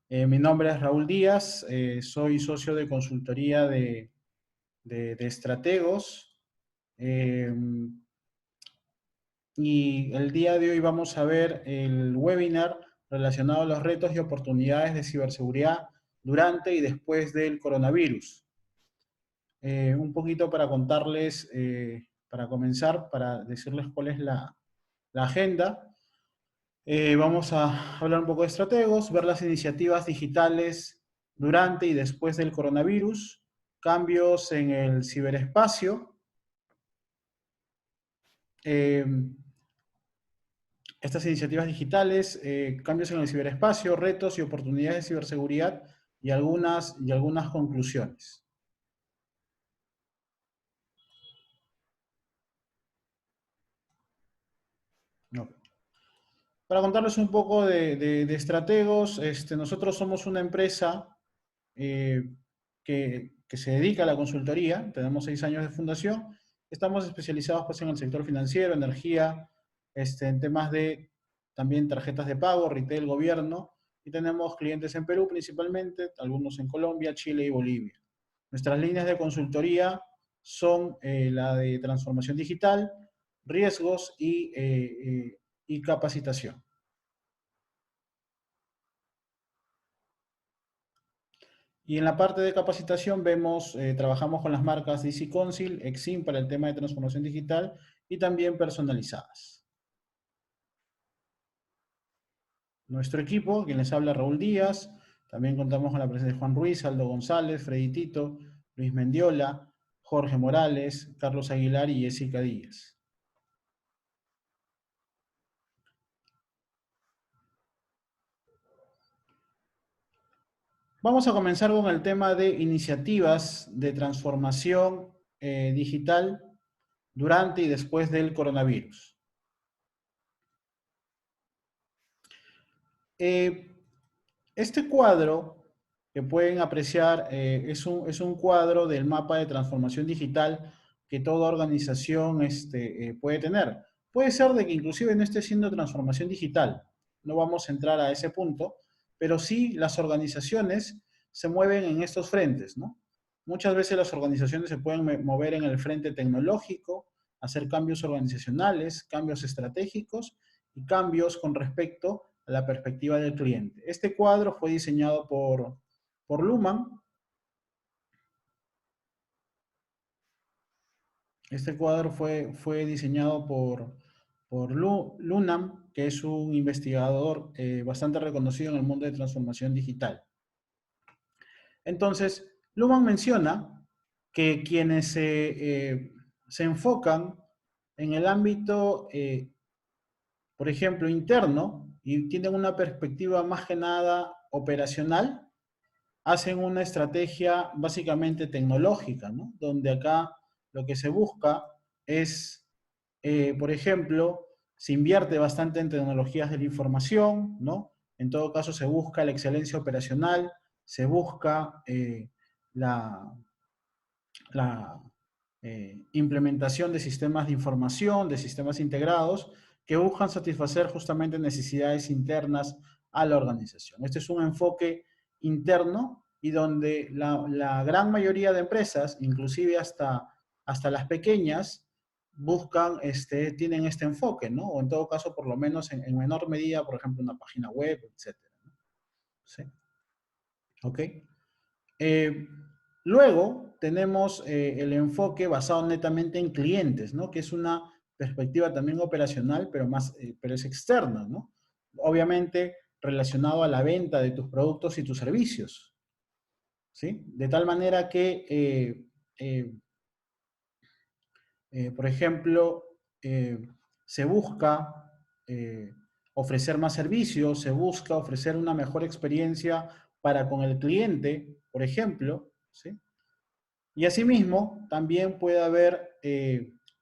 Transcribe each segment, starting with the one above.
Mi nombre es Raúl Díaz, soy socio de consultoría de estrategos. eh, y el día de hoy vamos a ver el webinar relacionado a los retos y oportunidades de ciberseguridad durante y después del coronavirus. Un poquito para contarles, para comenzar, para decirles cuál es la agenda. Vamos a hablar un poco de estrategos, ver las iniciativas digitales durante y después del coronavirus, cambios en el ciberespacio, eh, estas iniciativas digitales, cambios en el ciberespacio, retos y oportunidades de ciberseguridad y algunas conclusiones. No. Para contarles un poco de estrategos, nosotros somos una empresa eh, que se dedica a la consultoría, tenemos 6 años de fundación, estamos especializados pues, en el sector financiero, energía, en temas de también tarjetas de pago, retail, gobierno, y tenemos clientes en Perú principalmente, algunos en Colombia, Chile y Bolivia. Nuestras líneas de consultoría son la de transformación digital, riesgos y capacitación. Y en la parte de capacitación vemos, trabajamos con las marcas DC Council, Exim para el tema de transformación digital y también personalizadas. Nuestro equipo, quien les habla Raúl Díaz, también contamos con la presencia de Juan Ruiz, Aldo González, Freddy Tito, Luis Mendiola, Jorge Morales, Carlos Aguilar y Jessica Díaz. Vamos a comenzar con el tema de iniciativas de transformación digital durante y después del coronavirus. Este cuadro que pueden apreciar es un cuadro del mapa de transformación digital que toda organización puede tener. Puede ser de que inclusive no esté haciendo transformación digital, no vamos a entrar a ese punto, pero sí las organizaciones se mueven en estos frentes, ¿no? Muchas veces las organizaciones se pueden mover en el frente tecnológico, hacer cambios organizacionales, cambios estratégicos y cambios con respecto a la perspectiva del cliente. Este cuadro fue diseñado por Luhmann. Este cuadro fue diseñado por Luhmann, que es un investigador bastante reconocido en el mundo de transformación digital. Entonces, Luhmann menciona que quienes se enfocan en el ámbito, por ejemplo, interno, y tienen una perspectiva más que nada operacional, hacen una estrategia básicamente tecnológica, ¿no? Donde acá lo que se busca es, por ejemplo, se invierte bastante en tecnologías de la información, ¿no? En todo caso se busca la excelencia operacional, se busca la implementación de sistemas de información, de sistemas integrados, que buscan satisfacer justamente necesidades internas a la organización. Este es un enfoque interno y donde la gran mayoría de empresas, inclusive hasta las pequeñas, tienen este enfoque, ¿no? O en todo caso, por lo menos en menor medida, por ejemplo, una página web, etc. ¿Sí? ¿Ok? Eh, Luego tenemos el enfoque basado netamente en clientes, ¿no? Que es una perspectiva también operacional, pero es externa, ¿no? Obviamente relacionado a la venta de tus productos y tus servicios, ¿sí? De tal manera que, por ejemplo, se busca eh, ofrecer más servicios, se busca ofrecer una mejor experiencia para con el cliente, por ejemplo, ¿sí? Y asimismo, también puede haber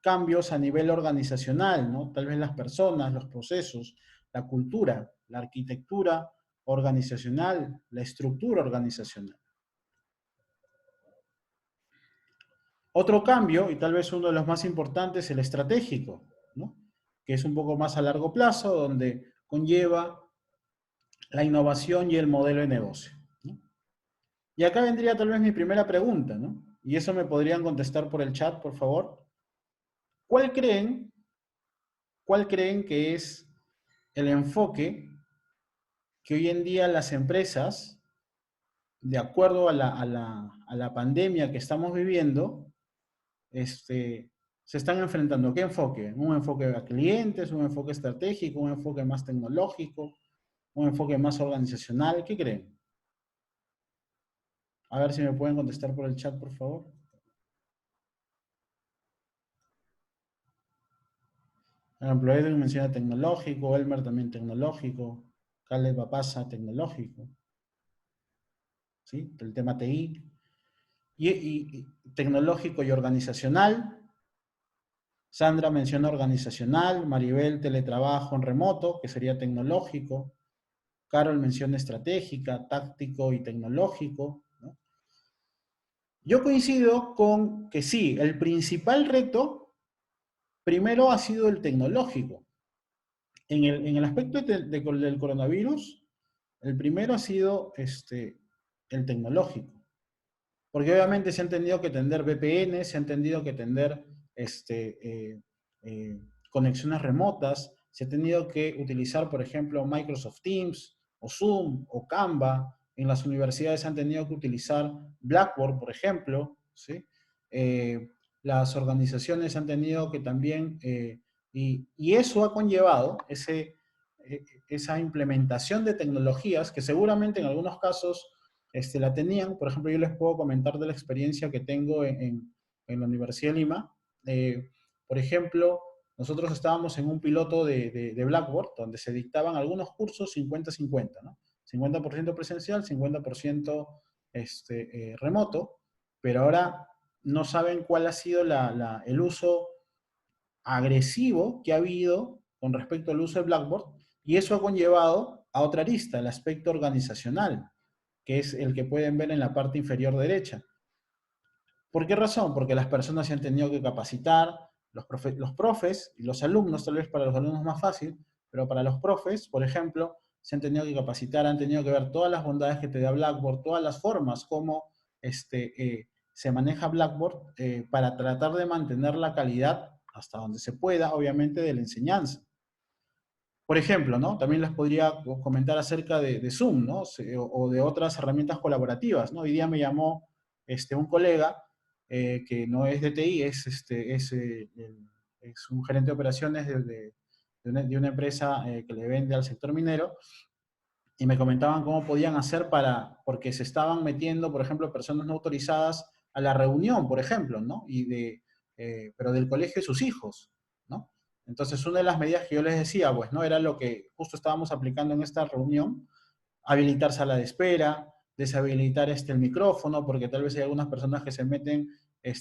cambios a nivel organizacional, ¿no? Tal vez las personas, los procesos, la cultura, la arquitectura organizacional, la estructura organizacional. Otro cambio, y tal vez uno de los más importantes, el estratégico, ¿no? Que es un poco más a largo plazo, donde conlleva la innovación y el modelo de negocio, ¿no? Y acá vendría tal vez mi primera pregunta, ¿no? Y eso me podrían contestar por el chat, por favor. ¿Cuál creen, cuál creen que es el enfoque que hoy en día las empresas, de acuerdo a la pandemia que estamos viviendo, se están enfrentando? ¿Qué enfoque? ¿Un enfoque a clientes, un enfoque estratégico, un enfoque más tecnológico, un enfoque más organizacional? ¿Qué creen? A ver si me pueden contestar por el chat, por favor. Por ejemplo, Edwin menciona tecnológico, Elmer también tecnológico, Caleb Papasa tecnológico, ¿sí? El tema TI. Y tecnológico y organizacional. Sandra menciona organizacional, Maribel teletrabajo en remoto, que sería tecnológico. Carol menciona estratégica, táctico y tecnológico, ¿no? Yo coincido con que sí, el principal reto primero ha sido el tecnológico. En el aspecto del coronavirus, el primero ha sido el tecnológico. Porque obviamente se han tenido que tender VPN, se han tenido que tender conexiones remotas, se ha tenido que utilizar, por ejemplo, Microsoft Teams, o Zoom, o Canva. En las universidades han tenido que utilizar Blackboard, por ejemplo, ¿sí? Las organizaciones han tenido que también, y eso ha conllevado esa implementación de tecnologías que seguramente en algunos casos la tenían. Por ejemplo, yo les puedo comentar de la experiencia que tengo en la Universidad de Lima. Por ejemplo, nosotros estábamos en un piloto de Blackboard, donde se dictaban algunos cursos 50-50, ¿no? 50% presencial, 50% remoto, pero ahora no saben cuál ha sido el uso agresivo que ha habido con respecto al uso de Blackboard, y eso ha conllevado a otra arista, el aspecto organizacional, que es el que pueden ver en la parte inferior derecha. ¿Por qué razón? Porque las personas se han tenido que capacitar, los profes y los alumnos, tal vez para los alumnos más fácil, pero para los profes, por ejemplo, se han tenido que capacitar, han tenido que ver todas las bondades que te da Blackboard, todas las formas como se maneja Blackboard para tratar de mantener la calidad hasta donde se pueda, obviamente, de la enseñanza. Por ejemplo, ¿no? También les podría comentar acerca de Zoom, ¿no? O de otras herramientas colaborativas, ¿no? Hoy día me llamó un colega que no es de TI, es un gerente de operaciones de una empresa que le vende al sector minero, y me comentaban cómo podían hacer porque se estaban metiendo, por ejemplo, personas no autorizadas a la reunión, por ejemplo, ¿no? Pero del colegio de sus hijos, ¿no? Entonces, una de las medidas que yo les decía, pues, ¿no? Era lo que justo estábamos aplicando en esta reunión: habilitar sala de espera, deshabilitar el micrófono, porque tal vez hay algunas personas que se meten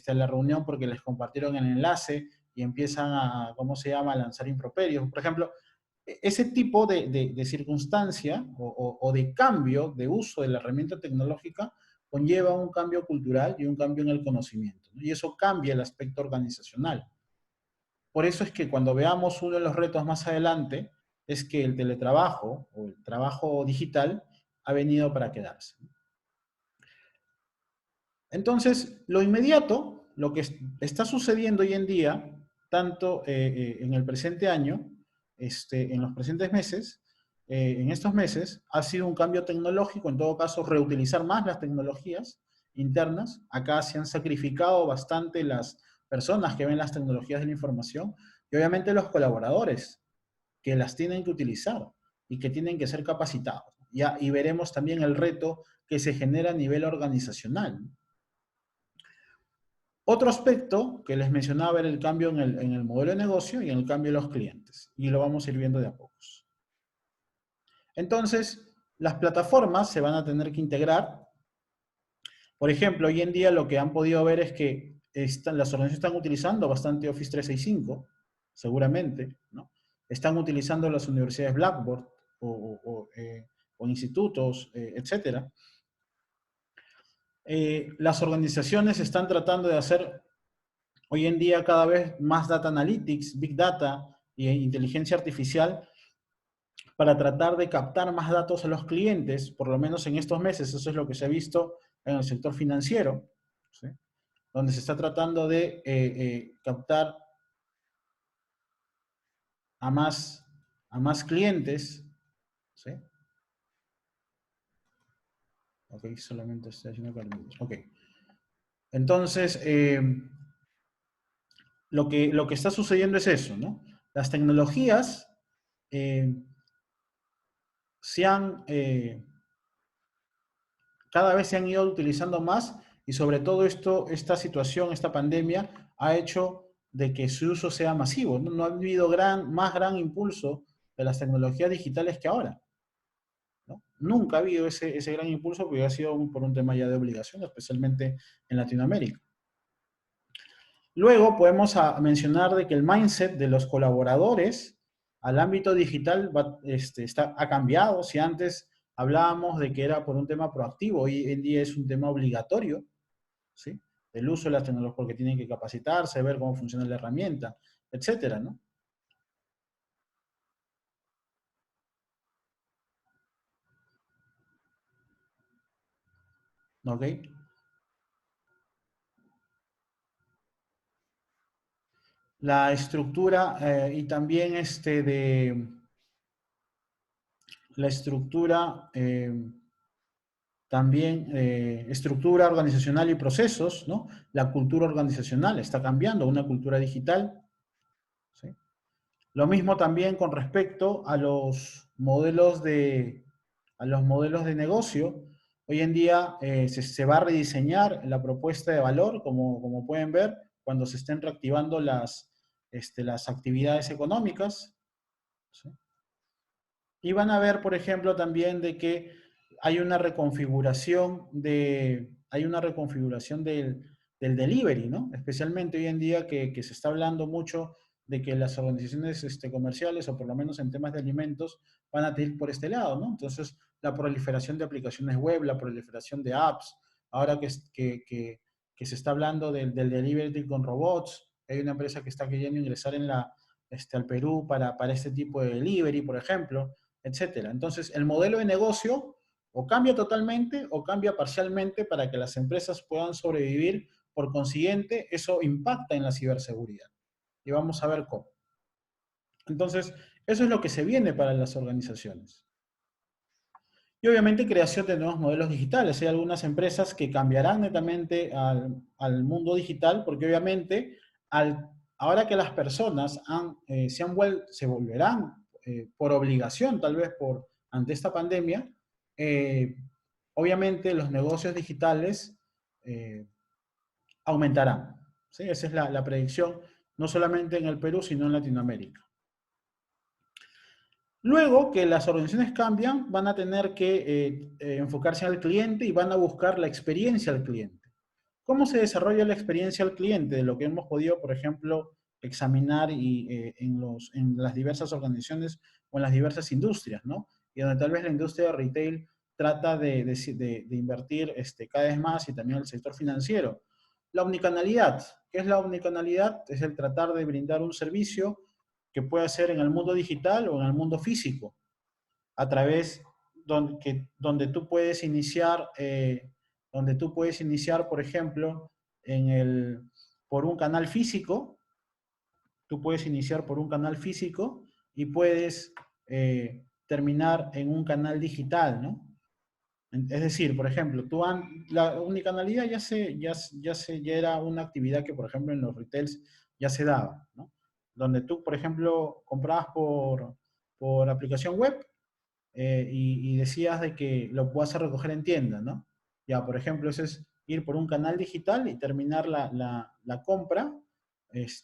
a la reunión porque les compartieron el enlace y empiezan a, ¿cómo se llama?, a lanzar improperios. Por ejemplo, ese tipo de circunstancia o de cambio de uso de la herramienta tecnológica conlleva un cambio cultural y un cambio en el conocimiento, ¿no? Y eso cambia el aspecto organizacional. Por eso es que cuando veamos uno de los retos más adelante, es que el teletrabajo o el trabajo digital ha venido para quedarse. Entonces, lo inmediato, lo que está sucediendo hoy en día, tanto en el presente año, en los presentes meses, en estos meses, ha sido un cambio tecnológico, en todo caso, reutilizar más las tecnologías internas. Acá se han sacrificado bastante las personas que ven las tecnologías de la información, y obviamente los colaboradores que las tienen que utilizar y que tienen que ser capacitados. Ya, y veremos también el reto que se genera a nivel organizacional. Otro aspecto que les mencionaba era el cambio en el modelo de negocio y en el cambio de los clientes. Y lo vamos a ir viendo de a pocos. Entonces, las plataformas se van a tener que integrar. Por ejemplo, hoy en día lo que han podido ver es que las organizaciones están utilizando bastante Office 365, seguramente, ¿no? Están utilizando las universidades Blackboard o institutos, etcétera. Las organizaciones están tratando de hacer hoy en día cada vez más data analytics, big data e inteligencia artificial para tratar de captar más datos a los clientes, por lo menos en estos meses, eso es lo que se ha visto en el sector financiero, ¿sí? Donde se está tratando de captar a más clientes, ¿sí? Ok, solamente estoy haciendo cálculos. Ok. Entonces, lo que está sucediendo es eso, ¿no? Las tecnologías eh, se han, cada vez se han ido utilizando más y sobre todo esta situación, esta pandemia, ha hecho de que su uso sea masivo. No ha habido más gran impulso de las tecnologías digitales que ahora, ¿no? Nunca ha habido ese gran impulso porque ha sido por un tema ya de obligación, especialmente en Latinoamérica. Luego podemos mencionar de que el mindset de los colaboradores al ámbito digital ha cambiado. Si antes hablábamos de que era por un tema proactivo, hoy en día es un tema obligatorio, ¿sí? El uso de las tecnologías porque tienen que capacitarse, ver cómo funciona la herramienta, etcétera, ¿no? ¿Ok? La estructura y también la estructura también estructura organizacional y procesos, ¿no? La cultura organizacional está cambiando, una cultura digital, ¿sí? Lo mismo también con respecto a los modelos de negocio. Hoy en día se va a rediseñar la propuesta de valor, como pueden ver, cuando se estén reactivando las actividades económicas, ¿sí? Y van a ver, por ejemplo, también de que hay una reconfiguración del delivery, ¿no? Especialmente hoy en día que se está hablando mucho de que las organizaciones comerciales, o por lo menos en temas de alimentos, van a ir por este lado, ¿no? Entonces, la proliferación de aplicaciones web, la proliferación de apps, ahora que se está hablando del delivery con robots, hay una empresa que está queriendo ingresar al Perú para este tipo de delivery, por ejemplo, etcétera. Entonces, el modelo de negocio o cambia totalmente o cambia parcialmente para que las empresas puedan sobrevivir. Por consiguiente, eso impacta en la ciberseguridad. Y vamos a ver cómo. Entonces, eso es lo que se viene para las organizaciones. Y obviamente creación de nuevos modelos digitales. Hay algunas empresas que cambiarán netamente al mundo digital porque obviamente ahora que las personas se volverán por obligación, tal vez ante esta pandemia, eh, obviamente los negocios digitales eh, aumentarán, ¿sí? Esa es la predicción, no solamente en el Perú, sino en Latinoamérica. Luego que las organizaciones cambian, van a tener que enfocarse al cliente y van a buscar la experiencia al cliente. ¿Cómo se desarrolla la experiencia al cliente? De lo que hemos podido, por ejemplo, examinar en las diversas organizaciones o en las diversas industrias, ¿no? Y donde tal vez la industria de retail trata de invertir cada vez más y también el sector financiero. La omnicanalidad. ¿Qué es la omnicanalidad? Es el tratar de brindar un servicio que pueda ser en el mundo digital o en el mundo físico, a través donde tú puedes iniciar, por ejemplo, por un canal físico, tú puedes iniciar por un canal físico y puedes terminar en un canal digital, ¿no? Es decir, por ejemplo, la unicanalidad ya era una actividad que, por ejemplo, en los retails ya se daba, ¿no? Donde tú, por ejemplo, comprabas por aplicación web y decías de que lo puedas recoger en tienda, ¿no? Ya, por ejemplo, eso es ir por un canal digital y terminar la compra,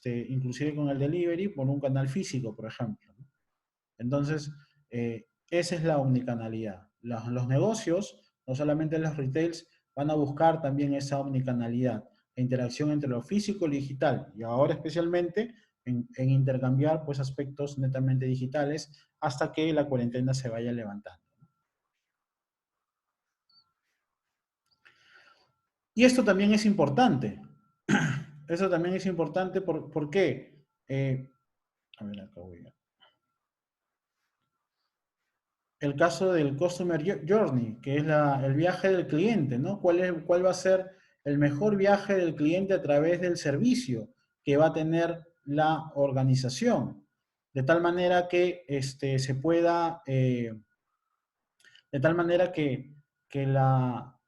inclusive con el delivery, por un canal físico, por ejemplo, ¿no? Entonces, esa es la omnicanalidad. Los negocios, no solamente los retails, van a buscar también esa omnicanalidad, la interacción entre lo físico y lo digital, y ahora especialmente en intercambiar pues, aspectos netamente digitales hasta que la cuarentena se vaya levantando. Y esto también es importante. Eso también es importante. ¿Por qué? A ver, acá voy a... el caso del Customer Journey, que es el viaje del cliente, ¿no? ¿Cuál va a ser el mejor viaje del cliente a través del servicio que va a tener la organización? De tal manera que se pueda, de tal manera que, la,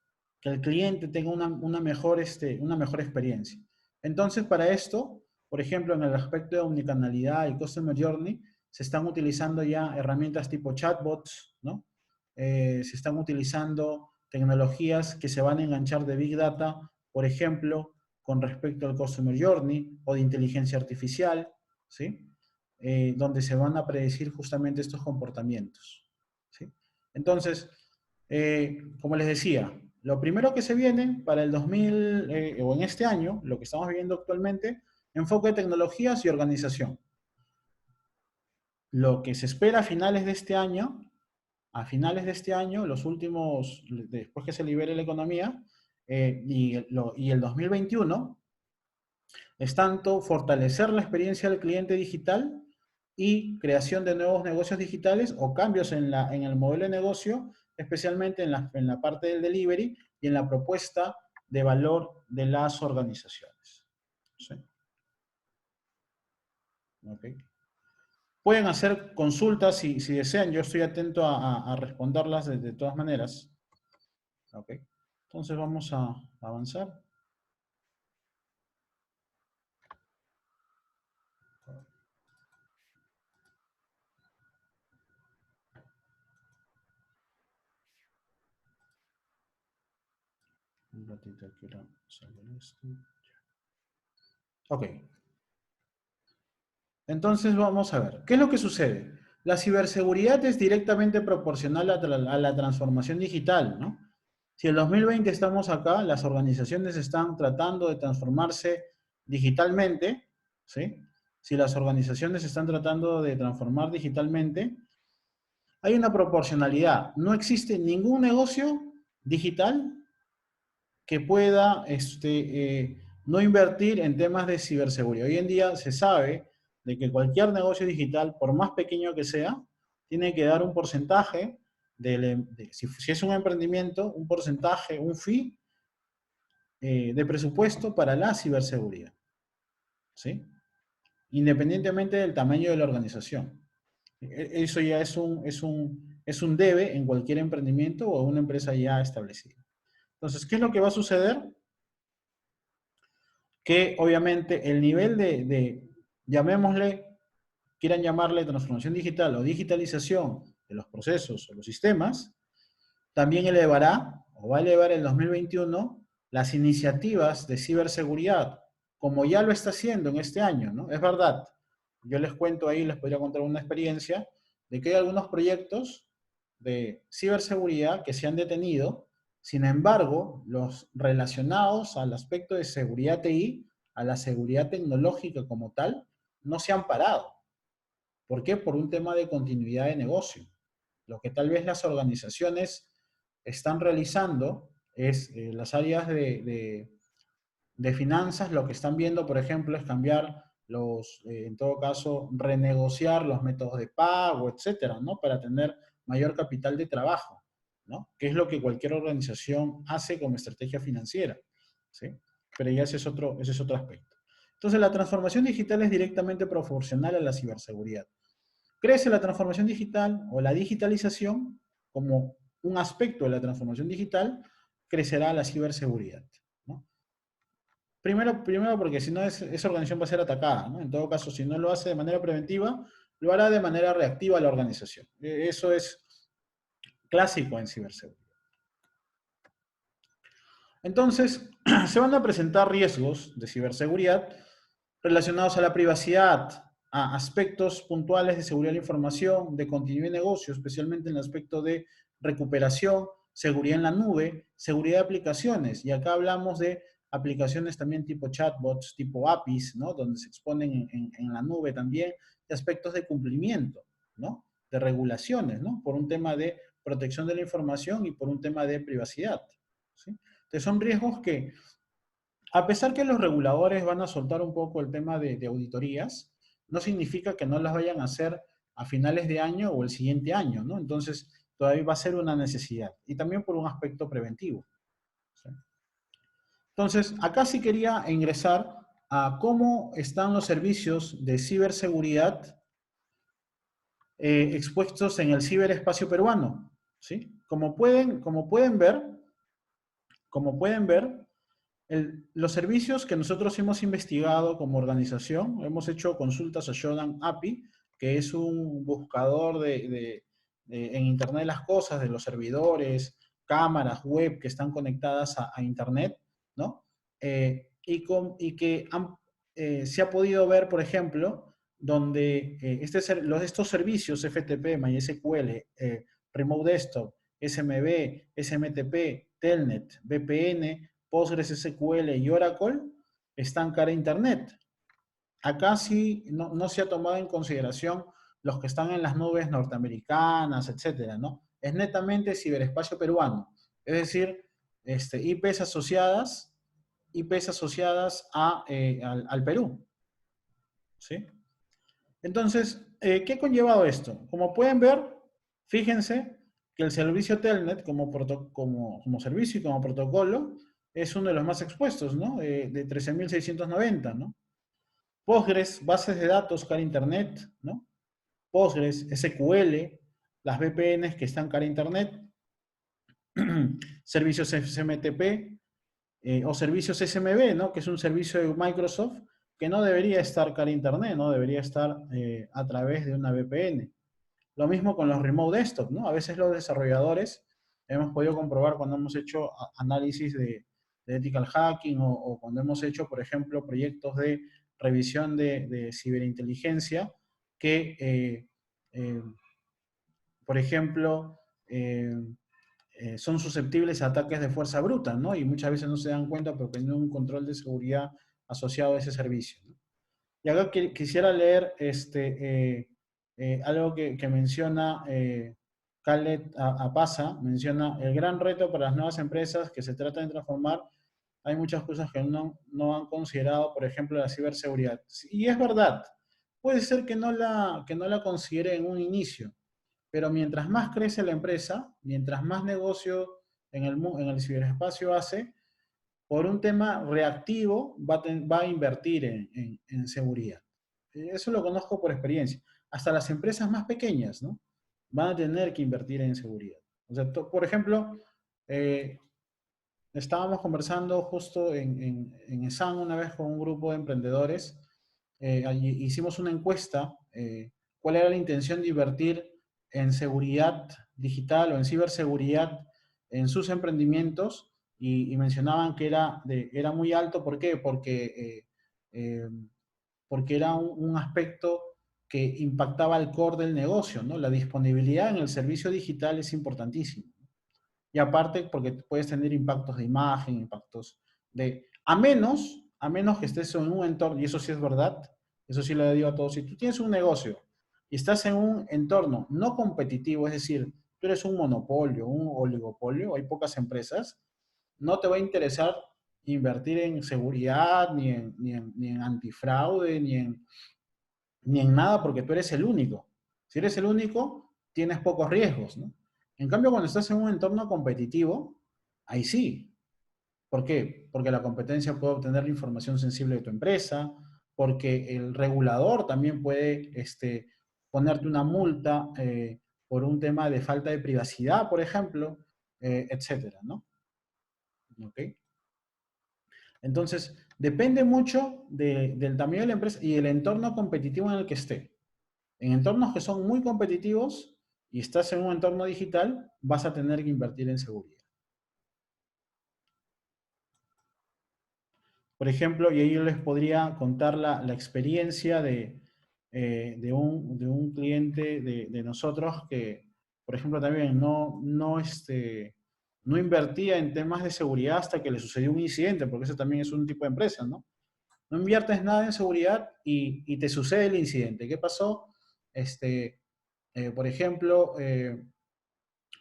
que el cliente tenga una mejor experiencia. Entonces, para esto, por ejemplo, en el aspecto de omnicanalidad y Customer Journey, se están utilizando ya herramientas tipo chatbots, ¿no? Se están utilizando tecnologías que se van a enganchar de Big Data, por ejemplo, con respecto al Customer Journey o de inteligencia artificial, ¿sí? Donde se van a predecir justamente estos comportamientos, ¿sí? Entonces, como les decía, lo primero que se viene para el 2000, o en este año, lo que estamos viviendo actualmente, enfoque de tecnologías y organización. Lo que se espera a finales de este año, los últimos, después que se libere la economía, y el 2021, es tanto fortalecer la experiencia del cliente digital y creación de nuevos negocios digitales o cambios en el modelo de negocio, especialmente en la parte del delivery y en la propuesta de valor de las organizaciones. ¿Sí? Okay. Pueden hacer consultas si desean, yo estoy atento a responderlas de todas maneras. Okay. Entonces vamos a avanzar. Un ratito, quiero saber esto. Ok. Entonces vamos a ver, ¿qué es lo que sucede? La ciberseguridad es directamente proporcional a la transformación digital, ¿no? Si en 2020 estamos acá, las organizaciones están tratando de transformarse digitalmente, ¿sí? Si las organizaciones están tratando de transformar digitalmente, hay una proporcionalidad. No existe ningún negocio digital que pueda no invertir en temas de ciberseguridad. Hoy en día se sabe de que cualquier negocio digital, por más pequeño que sea, tiene que dar un porcentaje, si es un emprendimiento, un porcentaje, un fee de presupuesto para la ciberseguridad, ¿sí? Independientemente del tamaño de la organización. Eso ya es un debe en cualquier emprendimiento o una empresa ya establecida. Entonces, ¿qué es lo que va a suceder? Que obviamente el nivel llamémosle, quieran llamarle transformación digital o digitalización de los procesos o los sistemas, también elevará o va a elevar en 2021 las iniciativas de ciberseguridad, como ya lo está haciendo en este año, ¿no? Es verdad, yo les cuento ahí, les podría contar una experiencia de que hay algunos proyectos de ciberseguridad que se han detenido. Sin embargo, los relacionados al aspecto de seguridad TI, a la seguridad tecnológica como tal, no se han parado. ¿Por qué? Por un tema de continuidad de negocio. Lo que tal vez las organizaciones están realizando es las áreas de finanzas, lo que están viendo, por ejemplo, es cambiar en todo caso, renegociar los métodos de pago, etcétera, ¿no? Para tener mayor capital de trabajo, ¿no? Que es lo que cualquier organización hace como estrategia financiera, ¿sí? Pero ya ese es otro aspecto. Entonces, la transformación digital es directamente proporcional a la ciberseguridad. Crece la transformación digital o la digitalización como un aspecto de la transformación digital, crecerá la ciberseguridad, ¿no? Primero porque si no, esa organización va a ser atacada, ¿no? En todo caso, si no lo hace de manera preventiva, lo hará de manera reactiva la organización. Eso es clásico en ciberseguridad. Entonces, se van a presentar riesgos de ciberseguridad relacionados a la privacidad, a aspectos puntuales de seguridad de la información, de continuidad de negocio, especialmente en el aspecto de recuperación, seguridad en la nube, seguridad de aplicaciones. Y acá hablamos de aplicaciones también tipo chatbots, tipo APIs, ¿no? Donde se exponen en la nube también, de aspectos de cumplimiento, ¿no? De regulaciones, ¿no? Por un tema de protección de la información y por un tema de privacidad, ¿sí? Entonces son riesgos que, a pesar que los reguladores van a soltar un poco el tema de auditorías, no significa que no las vayan a hacer a finales de año o el siguiente año, ¿no? Entonces, todavía va a ser una necesidad. Y también por un aspecto preventivo. ¿Sí? Entonces, acá sí quería ingresar a cómo están los servicios de ciberseguridad expuestos en el ciberespacio peruano. ¿Sí? Como pueden ver, los servicios que nosotros hemos investigado como organización, hemos hecho consultas a Shodan API, que es un buscador en Internet de las cosas, de los servidores, cámaras, web que están conectadas a Internet, ¿no? Y que se ha podido ver, por ejemplo, donde estos servicios FTP, MySQL, Remote Desktop, SMB, SMTP, Telnet, VPN, PostgreSQL y Oracle están cara a Internet. Acá sí no se ha tomado en consideración los que están en las nubes norteamericanas, etcétera, ¿no? Es netamente ciberespacio peruano. Es decir, IPs asociadas al Perú, ¿sí? Entonces, ¿qué ha conllevado esto? Como pueden ver, fíjense que el servicio Telnet como servicio y como protocolo es uno de los más expuestos, ¿no? De 13.690, ¿no? Postgres, bases de datos cara Internet, ¿no? Postgres, SQL, las VPNs que están cara Internet, servicios SMTP o servicios SMB, ¿no? Que es un servicio de Microsoft que no debería estar cara Internet, no debería estar a través de una VPN. Lo mismo con los remote desktop, ¿no? A veces los desarrolladores hemos podido comprobar cuando hemos hecho análisis de ethical hacking o cuando hemos hecho, por ejemplo, proyectos de revisión de ciberinteligencia que, eh, por ejemplo, son susceptibles a ataques de fuerza bruta, ¿no? Y muchas veces no se dan cuenta porque no hay un control de seguridad asociado a ese servicio, ¿no? Y acá quisiera leer algo que menciona Khaled Apasa, menciona el gran reto para las nuevas empresas que se trata de transformar. Hay muchas cosas que no han considerado, por ejemplo, la ciberseguridad. Y es verdad, puede ser que no la considere en un inicio, pero mientras más crece la empresa, mientras más negocio en el ciberespacio hace, por un tema reactivo va a invertir en seguridad. Eso lo conozco por experiencia. Hasta las empresas más pequeñas, ¿no? Van a tener que invertir en seguridad. O sea, por ejemplo, eh, estábamos conversando justo en ESAN una vez con un grupo de emprendedores. Hicimos una encuesta, cuál era la intención de invertir en seguridad digital o en ciberseguridad en sus emprendimientos y mencionaban que era muy alto. ¿Por qué? Eh, porque era un aspecto que impactaba al core del negocio, ¿no? La disponibilidad en el servicio digital es importantísimo. Y aparte, porque puedes tener impactos de imagen, impactos de... A menos que estés en un entorno, y eso sí es verdad, eso sí lo digo a todos, si tú tienes un negocio y estás en un entorno no competitivo, es decir, tú eres un monopolio, un oligopolio, hay pocas empresas, no te va a interesar invertir en seguridad, ni en antifraude, ni en nada, porque tú eres el único. Si eres el único, tienes pocos riesgos, ¿no? En cambio, cuando estás en un entorno competitivo, ahí sí. ¿Por qué? Porque la competencia puede obtener la información sensible de tu empresa, porque el regulador también puede ponerte una multa por un tema de falta de privacidad, por ejemplo, etcétera, ¿no? ¿Ok? Entonces, depende mucho del tamaño de la empresa y el entorno competitivo en el que esté. En entornos que son muy competitivos y estás en un entorno digital, vas a tener que invertir en seguridad. Por ejemplo, y ahí yo les podría contar la experiencia de un cliente de nosotros que, por ejemplo, también no invertía en temas de seguridad hasta que le sucedió un incidente, porque eso también es un tipo de empresa, ¿no? No inviertes nada en seguridad y te sucede el incidente. ¿Qué pasó? Por ejemplo,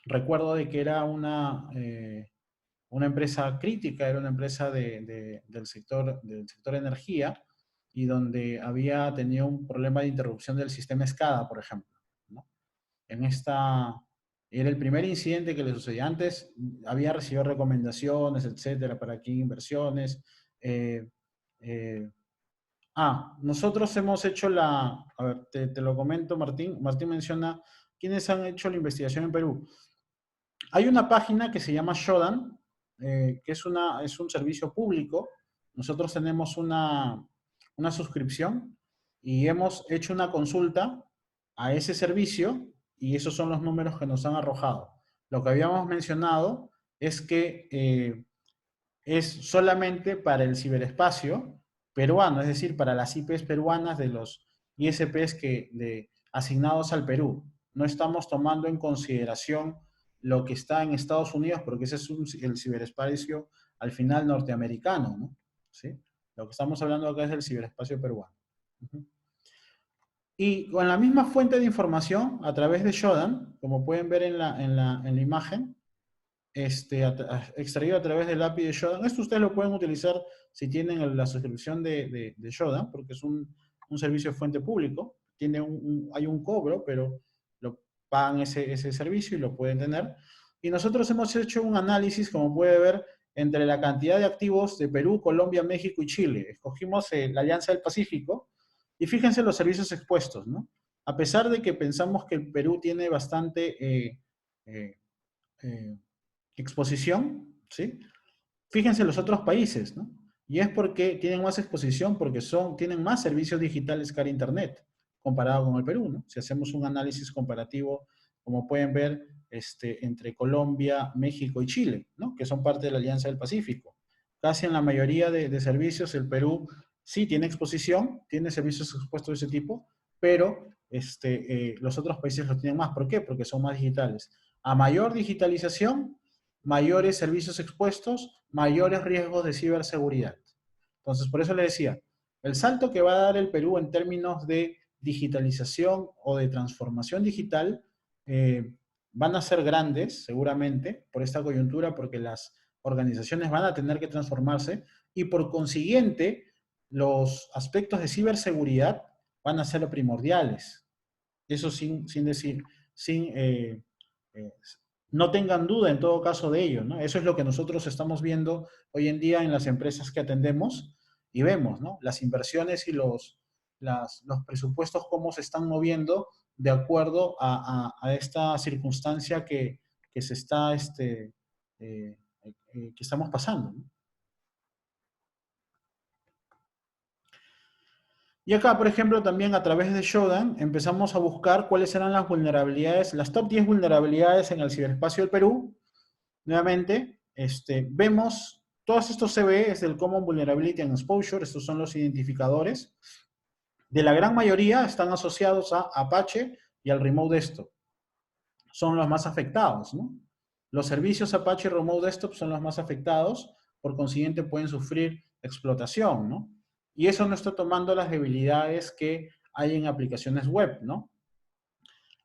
recuerdo de que era una empresa crítica, era una empresa del sector energía y donde había tenido un problema de interrupción del sistema SCADA, por ejemplo, ¿no? En esta, Era el primer incidente que le sucedía. Antes había recibido recomendaciones, etcétera, para aquí inversiones. Eh, eh, nosotros hemos hecho a ver, te lo comento, Martín. Martín menciona quiénes han hecho la investigación en Perú. Hay una página que se llama Shodan, que es un servicio público. Nosotros tenemos una suscripción y hemos hecho una consulta a ese servicio y esos son los números que nos han arrojado. Lo que habíamos mencionado es que es solamente para el ciberespacio peruano, es decir, para las IPs peruanas de los ISPs asignados al Perú. No estamos tomando en consideración lo que está en Estados Unidos, porque ese es el ciberespacio al final norteamericano, ¿no? ¿Sí? Lo que estamos hablando acá es del ciberespacio peruano. Uh -huh. Y con la misma fuente de información, a través de Shodan, como pueden ver en la imagen, extraído a través del API de Shodan. Esto ustedes lo pueden utilizar si tienen la suscripción de Shodan, porque es un servicio de fuente público. Hay un cobro, pero lo pagan ese servicio y lo pueden tener. Y nosotros hemos hecho un análisis, como puede ver, entre la cantidad de activos de Perú, Colombia, México y Chile. Escogimos la Alianza del Pacífico y fíjense los servicios expuestos, ¿no? A pesar de que pensamos que el Perú tiene bastante eh, eh, exposición, ¿sí? Fíjense los otros países, ¿no? Y es porque tienen más exposición, porque tienen más servicios digitales cara a Internet, comparado con el Perú, ¿no? Si hacemos un análisis comparativo, como pueden ver, entre Colombia, México y Chile, ¿no? Que son parte de la Alianza del Pacífico. Casi en la mayoría de servicios, el Perú sí tiene exposición, tiene servicios expuestos de ese tipo, pero los otros países lo tienen más. ¿Por qué? Porque son más digitales. A mayor digitalización, mayores servicios expuestos, mayores riesgos de ciberseguridad. Entonces, por eso le decía, el salto que va a dar el Perú en términos de digitalización o de transformación digital van a ser grandes, seguramente, por esta coyuntura, porque las organizaciones van a tener que transformarse y por consiguiente los aspectos de ciberseguridad van a ser primordiales. Eso sin decir, sin, eh, no tengan duda en todo caso de ello, ¿no? Eso es lo que nosotros estamos viendo hoy en día en las empresas que atendemos y vemos, ¿no? Las inversiones y los presupuestos cómo se están moviendo de acuerdo a esta circunstancia que se está, que estamos pasando, ¿no? Y acá, por ejemplo, también a través de Shodan empezamos a buscar cuáles eran las vulnerabilidades, las top 10 vulnerabilidades en el ciberespacio del Perú. Nuevamente, vemos todos estos CVEs del Common Vulnerability and Exposure, estos son los identificadores. De la gran mayoría están asociados a Apache y al Remote Desktop. Son los más afectados, ¿no? Los servicios Apache y Remote Desktop son los más afectados, por consiguiente pueden sufrir explotación, ¿no? Y eso no está tomando las debilidades que hay en aplicaciones web, ¿no?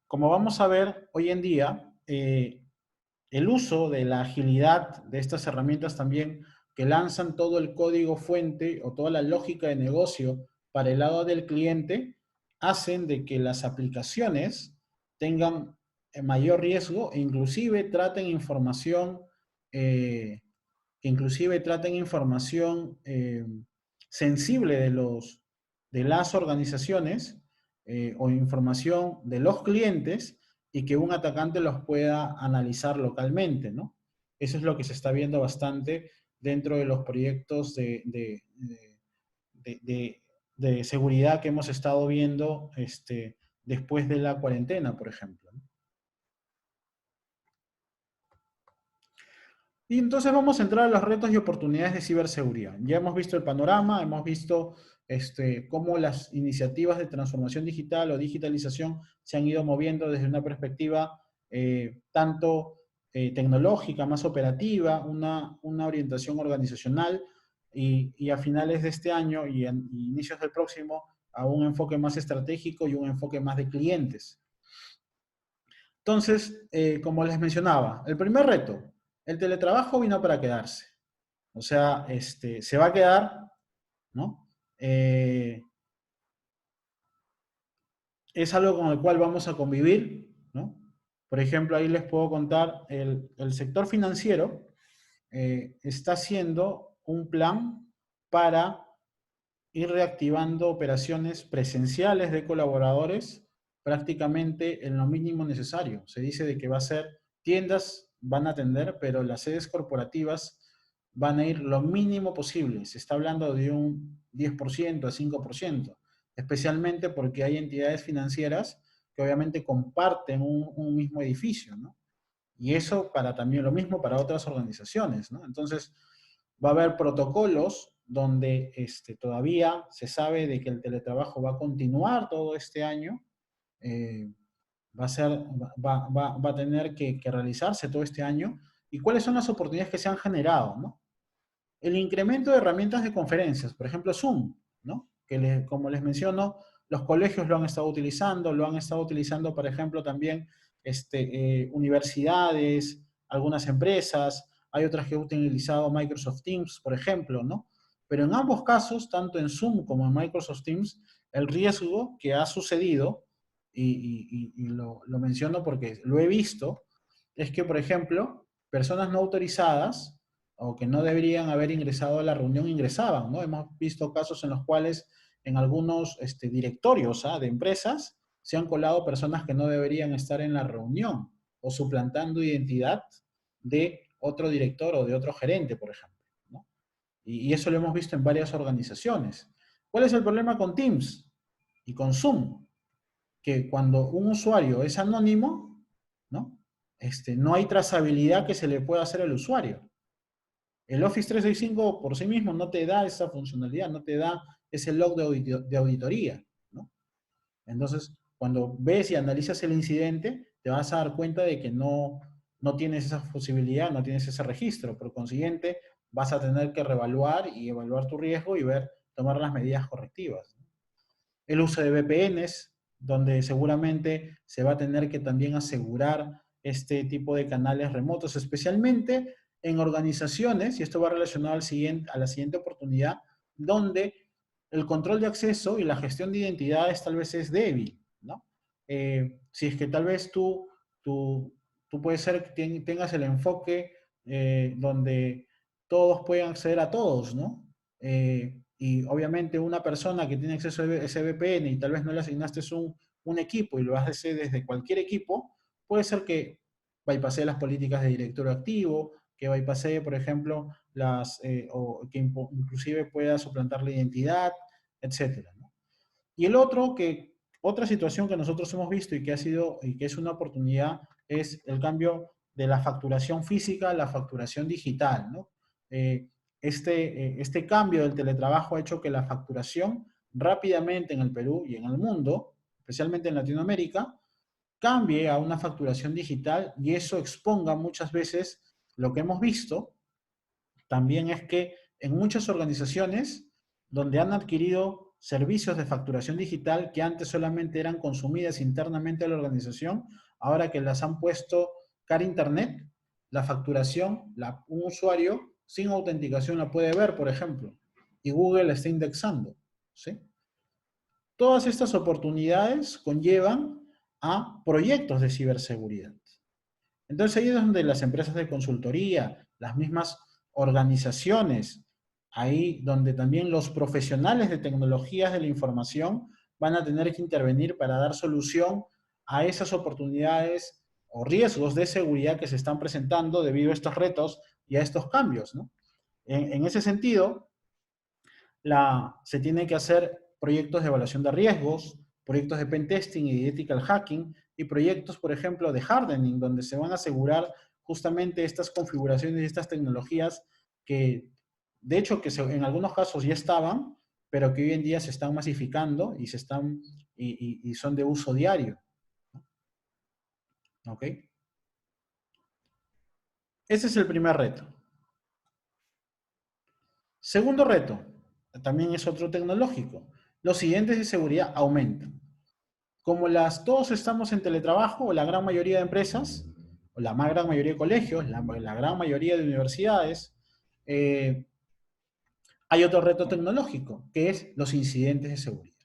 Como vamos a ver hoy en día, el uso de la agilidad de estas herramientas también que lanzan todo el código fuente o toda la lógica de negocio para el lado del cliente, hacen de que las aplicaciones tengan mayor riesgo e eh, inclusive traten información sensible de las organizaciones o información de los clientes y que un atacante los pueda analizar localmente, ¿no? Eso es lo que se está viendo bastante dentro de los proyectos de, de seguridad que hemos estado viendo después de la cuarentena, por ejemplo, ¿no? Y entonces vamos a entrar a los retos y oportunidades de ciberseguridad. Ya hemos visto el panorama, hemos visto cómo las iniciativas de transformación digital o digitalización se han ido moviendo desde una perspectiva tanto tecnológica, más operativa, una orientación organizacional y a finales de este año y inicios del próximo a un enfoque más estratégico y un enfoque más de clientes. Entonces, como les mencionaba, el primer reto, el teletrabajo vino para quedarse. O sea, se va a quedar, ¿no? Es algo con el cual vamos a convivir, ¿no? Por ejemplo, ahí les puedo contar, el sector financiero está haciendo un plan para ir reactivando operaciones presenciales de colaboradores prácticamente en lo mínimo necesario. Se dice de que va a ser tiendas, van a atender, pero las sedes corporativas van a ir lo mínimo posible. Se está hablando de un 10% a 5%, especialmente porque hay entidades financieras que obviamente comparten un mismo edificio, ¿no? Y eso para también lo mismo para otras organizaciones, ¿no? Entonces, va a haber protocolos donde todavía se sabe de que el teletrabajo va a continuar todo este año, eh, va a ser, va a tener que realizarse todo este año. ¿Y cuáles son las oportunidades que se han generado, no? El incremento de herramientas de conferencias, por ejemplo Zoom, ¿no? Como les menciono, los colegios lo han estado utilizando, por ejemplo, también universidades, algunas empresas, hay otras que han utilizado Microsoft Teams, por ejemplo, ¿no? Pero en ambos casos, tanto en Zoom como en Microsoft Teams, el riesgo que ha sucedido, y lo menciono porque lo he visto, es que, por ejemplo, personas no autorizadas o que no deberían haber ingresado a la reunión ingresaban, ¿no? Hemos visto casos en los cuales en algunos directorios de empresas se han colado personas que no deberían estar en la reunión o suplantando identidad de otro director o de otro gerente, por ejemplo, ¿no? Y eso lo hemos visto en varias organizaciones. ¿Cuál es el problema con Teams y con Zoom? Que cuando un usuario es anónimo, ¿no? No hay trazabilidad que se le pueda hacer al usuario. El Office 365 por sí mismo no te da esa funcionalidad, no te da ese log de auditoría, ¿no? Entonces, cuando ves y analizas el incidente, te vas a dar cuenta de que no tienes esa posibilidad, no tienes ese registro. Por consiguiente, vas a tener que reevaluar y evaluar tu riesgo y tomar las medidas correctivas. El uso de VPNs, donde seguramente se va a tener que también asegurar este tipo de canales remotos, especialmente en organizaciones, y esto va relacionado a la siguiente oportunidad, donde el control de acceso y la gestión de identidades tal vez es débil, ¿no? Si es que tal vez tú puedes ser que tengas el enfoque donde todos pueden acceder a todos, ¿no? Y obviamente una persona que tiene acceso a ese VPN y tal vez no le asignaste un equipo y lo hace desde cualquier equipo, puede ser que bypassee las políticas de directorio activo, que bypassee, por ejemplo, o que inclusive pueda suplantar la identidad, etcétera, ¿no? Y otra situación que nosotros hemos visto y que ha sido, y que es una oportunidad, es el cambio de la facturación física a la facturación digital, ¿no? Eh, este cambio del teletrabajo ha hecho que la facturación rápidamente en el Perú y en el mundo, especialmente en Latinoamérica, cambie a una facturación digital y eso exponga muchas veces lo que hemos visto también es que en muchas organizaciones donde han adquirido servicios de facturación digital que antes solamente eran consumidas internamente a la organización, ahora que las han puesto cara a internet, la facturación, un usuario sin autenticación la puede ver, por ejemplo, y Google la está indexando, ¿sí? Todas estas oportunidades conllevan a proyectos de ciberseguridad. Entonces ahí es donde las empresas de consultoría, las mismas organizaciones, ahí donde también los profesionales de tecnologías de la información van a tener que intervenir para dar solución a esas oportunidades o riesgos de seguridad que se están presentando debido a estos retos y a estos cambios, ¿no? En ese sentido, se tiene que hacer proyectos de evaluación de riesgos, proyectos de pentesting y de ethical hacking, y proyectos, por ejemplo, de hardening, donde se van a asegurar justamente estas configuraciones y estas tecnologías que, de hecho, en algunos casos ya estaban, pero que hoy en día se están masificando y son de uso diario. ¿Ok? Ese es el primer reto. Segundo reto, también es otro tecnológico. Los siguientes de seguridad aumentan. Como todos estamos en teletrabajo, o la gran mayoría de empresas, o la más gran mayoría de colegios, la gran mayoría de universidades, eh, hay otro reto tecnológico, que es los incidentes de seguridad.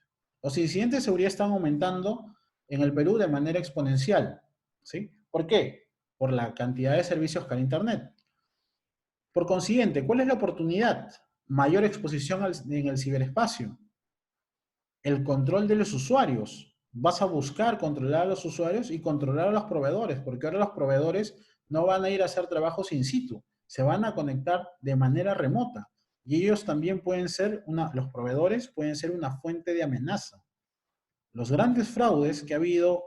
Los incidentes de seguridad están aumentando en el Perú de manera exponencial, ¿sí? ¿Por qué? Por la cantidad de servicios que hay en Internet. Por consiguiente, ¿cuál es la oportunidad? Mayor exposición en el ciberespacio. El control de los usuarios. Vas a buscar controlar a los usuarios y controlar a los proveedores, porque ahora los proveedores no van a ir a hacer trabajos in situ, se van a conectar de manera remota. Y ellos también pueden ser los proveedores pueden ser una fuente de amenaza. Los grandes fraudes que ha habido,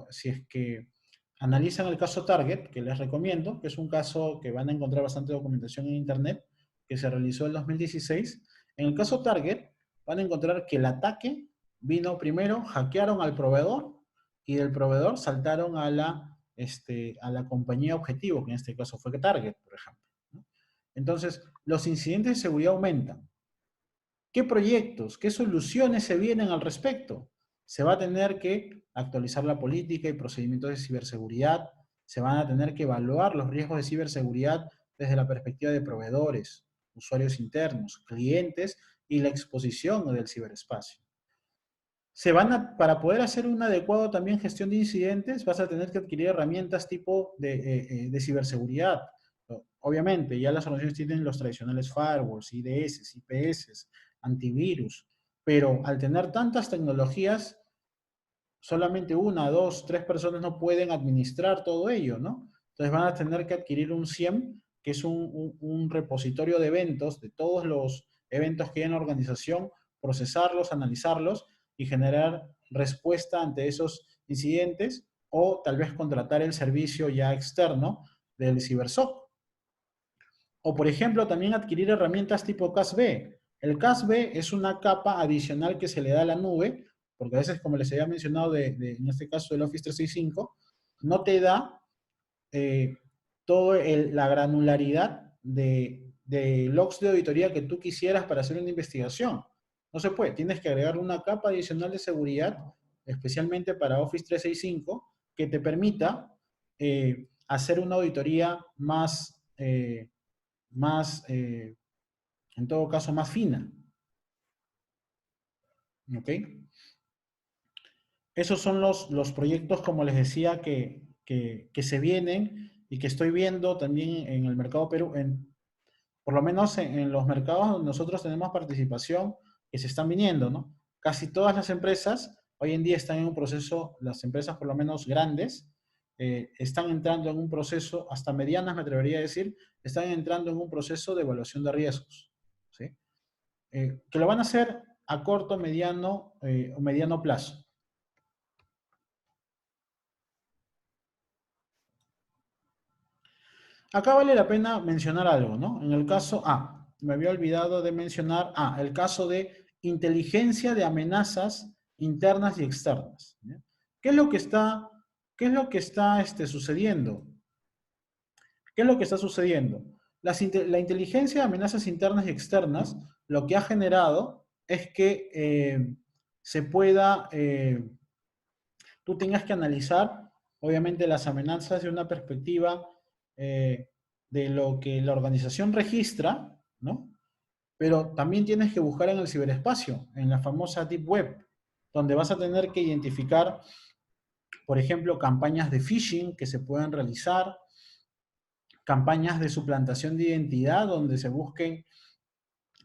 si es que analizan el caso Target, que les recomiendo, que es un caso que van a encontrar bastante documentación en Internet, que se realizó en 2016. En el caso Target, van a encontrar que el ataque vino primero, hackearon al proveedor y del proveedor saltaron a la compañía objetivo, que en este caso fue Target, por ejemplo, ¿no? Entonces, los incidentes de seguridad aumentan. ¿Qué proyectos, qué soluciones se vienen al respecto? Se va a tener que actualizar la política y procedimientos de ciberseguridad, se van a tener que evaluar los riesgos de ciberseguridad desde la perspectiva de proveedores, usuarios internos, clientes y la exposición del ciberespacio. Para poder hacer una adecuada también gestión de incidentes, vas a tener que adquirir herramientas tipo de ciberseguridad. Obviamente, ya las organizaciones tienen los tradicionales firewalls, IDS, IPS, antivirus, pero al tener tantas tecnologías, solamente una, dos, tres personas no pueden administrar todo ello, ¿no? Entonces van a tener que adquirir un SIEM, que es un repositorio de eventos, de todos los eventos que hay en la organización, procesarlos, analizarlos y generar respuesta ante esos incidentes o tal vez contratar el servicio ya externo del CyberSOC. O, por ejemplo, también adquirir herramientas tipo CASB. El CASB es una capa adicional que se le da a la nube, porque a veces, como les había mencionado, en este caso del Office 365, no te da eh, toda la granularidad de logs de auditoría que tú quisieras para hacer una investigación. No se puede. Tienes que agregar una capa adicional de seguridad, especialmente para Office 365, que te permita hacer una auditoría más, en todo caso, más fina. ¿Ok? Esos son los proyectos, como les decía, que se vienen y que estoy viendo también en el mercado Perú, por lo menos en los mercados donde nosotros tenemos participación, que se están viniendo, ¿no? Casi todas las empresas hoy en día están en un proceso, las empresas por lo menos grandes, están entrando en un proceso, hasta medianas me atrevería a decir, están entrando en un proceso de evaluación de riesgos, ¿sí? Que lo van a hacer a corto, mediano o mediano plazo. Acá vale la pena mencionar algo, ¿no? En el caso, me había olvidado de mencionar, el caso de inteligencia de amenazas internas y externas, ¿ya? ¿Qué es lo que está, sucediendo? ¿Qué es lo que está sucediendo? La inteligencia de amenazas internas y externas lo que ha generado es que se pueda, tú tengas que analizar, obviamente, las amenazas de una perspectiva de lo que la organización registra, ¿no? Pero también tienes que buscar en el ciberespacio, en la famosa Deep Web, donde vas a tener que identificar, por ejemplo, campañas de phishing que se puedan realizar, campañas de suplantación de identidad, donde se busquen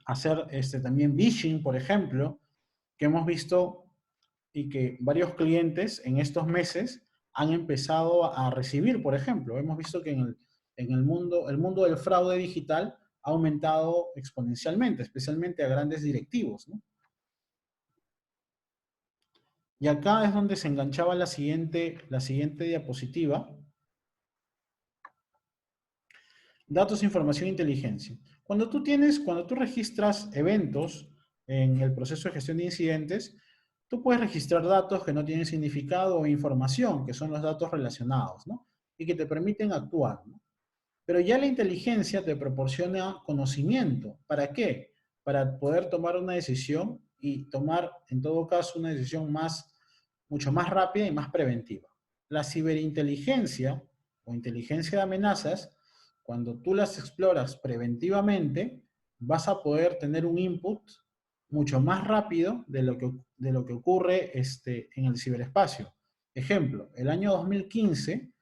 hacer también phishing, por ejemplo, que hemos visto y que varios clientes en estos meses han empezado a recibir, por ejemplo. Hemos visto que el mundo del fraude digital ha aumentado exponencialmente, especialmente a grandes directivos, ¿no? Y acá es donde se enganchaba la siguiente diapositiva. Datos, información e inteligencia. Cuando tú registras eventos en el proceso de gestión de incidentes, tú puedes registrar datos que no tienen significado o información, que son los datos relacionados, ¿no? Y que te permiten actuar, ¿no? Pero ya la inteligencia te proporciona conocimiento. ¿Para qué? Para poder tomar una decisión y tomar, en todo caso, una decisión mucho más rápida y más preventiva. La ciberinteligencia o inteligencia de amenazas, cuando tú las exploras preventivamente, vas a poder tener un input mucho más rápido de lo que ocurre en el ciberespacio. Ejemplo, el año 2015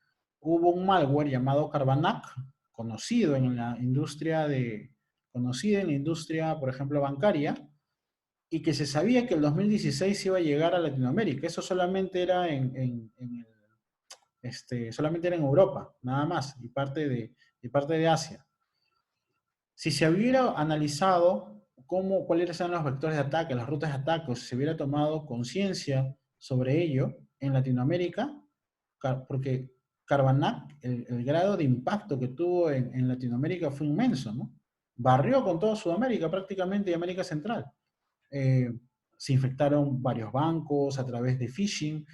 hubo un malware llamado Carvanac, conocido en la industria por ejemplo, bancaria, y que se sabía que el 2016 iba a llegar a Latinoamérica. Eso solamente era solamente era en Europa, nada más, y parte de Asia. Si se hubiera analizado cuáles eran los vectores de ataque, las rutas de ataque, o si se hubiera tomado conciencia sobre ello en Latinoamérica, porque Carvanac, el grado de impacto que tuvo en Latinoamérica fue inmenso, ¿no? Barrió con toda Sudamérica prácticamente y América Central. Eh, Se infectaron varios bancos a través de phishing,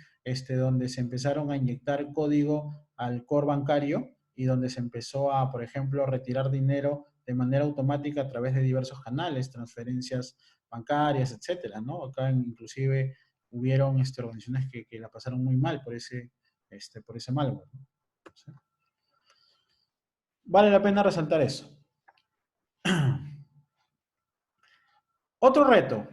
donde se empezaron a inyectar código al core bancario y donde se empezó a, por ejemplo, retirar dinero de manera automática a través de diversos canales, transferencias bancarias, etcétera, ¿no? Acá inclusive hubieron organizaciones que la pasaron muy mal por ese malware, ¿no? O sea, vale la pena resaltar eso. Otro reto.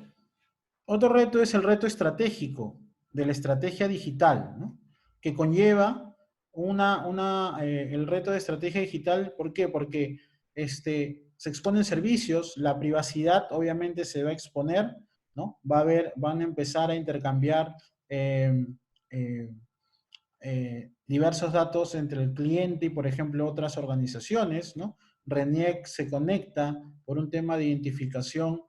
Otro reto es el reto estratégico de la estrategia digital, ¿no? Que conlleva el reto de estrategia digital. ¿Por qué? Porque se exponen servicios, la privacidad obviamente se va a exponer, ¿no? Van a empezar a intercambiar eh, eh, diversos datos entre el cliente y, por ejemplo, otras organizaciones, ¿no? RENIEC se conecta por un tema de identificación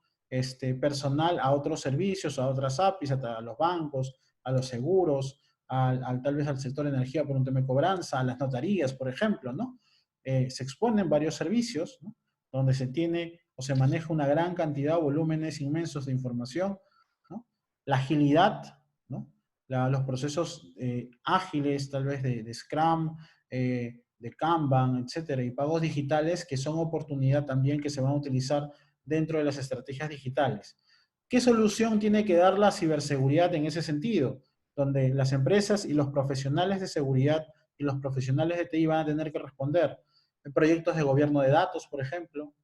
personal a otros servicios, a otras APIs, a los bancos, a los seguros, tal vez al sector de energía por un tema de cobranza, a las notarías, por ejemplo, ¿no? Se exponen varios servicios, ¿no? Donde se tiene o se maneja una gran cantidad, volúmenes inmensos de información, ¿no? La agilidad, ¿no? Los procesos ágiles, tal vez de Scrum, de Kanban, etcétera, y pagos digitales que son oportunidad también que se van a utilizar dentro de las estrategias digitales. ¿Qué solución tiene que dar la ciberseguridad en ese sentido? Donde las empresas y los profesionales de seguridad y los profesionales de TI van a tener que responder. En proyectos de gobierno de datos, por ejemplo,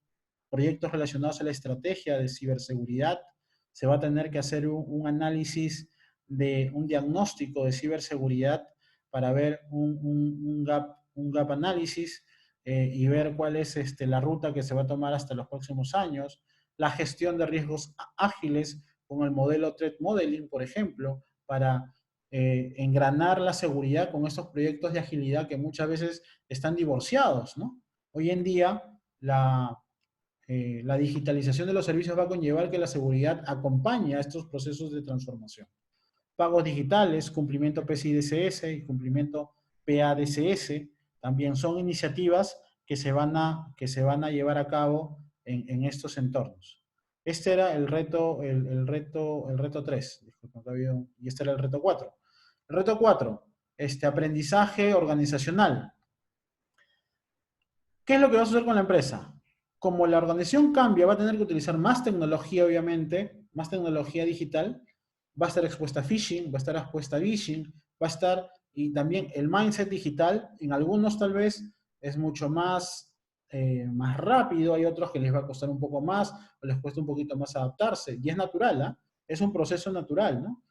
proyectos relacionados a la estrategia de ciberseguridad, se va a tener que hacer un análisis de un diagnóstico de ciberseguridad para ver un gap análisis y ver cuál es la ruta que se va a tomar hasta los próximos años. La gestión de riesgos ágiles con el modelo Threat Modeling, por ejemplo, para engranar la seguridad con estos proyectos de agilidad que muchas veces están divorciados, ¿no? Hoy en día, la digitalización de los servicios va a conllevar que la seguridad acompañe a estos procesos de transformación. Pagos digitales, cumplimiento PCI DSS y cumplimiento PADSS, también son iniciativas que se van a llevar a cabo en estos entornos. Este era el reto 3, y este era el reto 4. El reto 4, aprendizaje organizacional. ¿Qué es lo que va a suceder con la empresa? Como la organización cambia, va a tener que utilizar más tecnología, obviamente, más tecnología digital, va a estar expuesta a phishing, va a estar expuesta a phishing, va a estar, y también el mindset digital, en algunos tal vez es mucho más rápido, hay otros que les va a costar un poco más, o les cuesta un poquito más adaptarse, y es natural, ¿eh? Es un proceso natural, ¿no?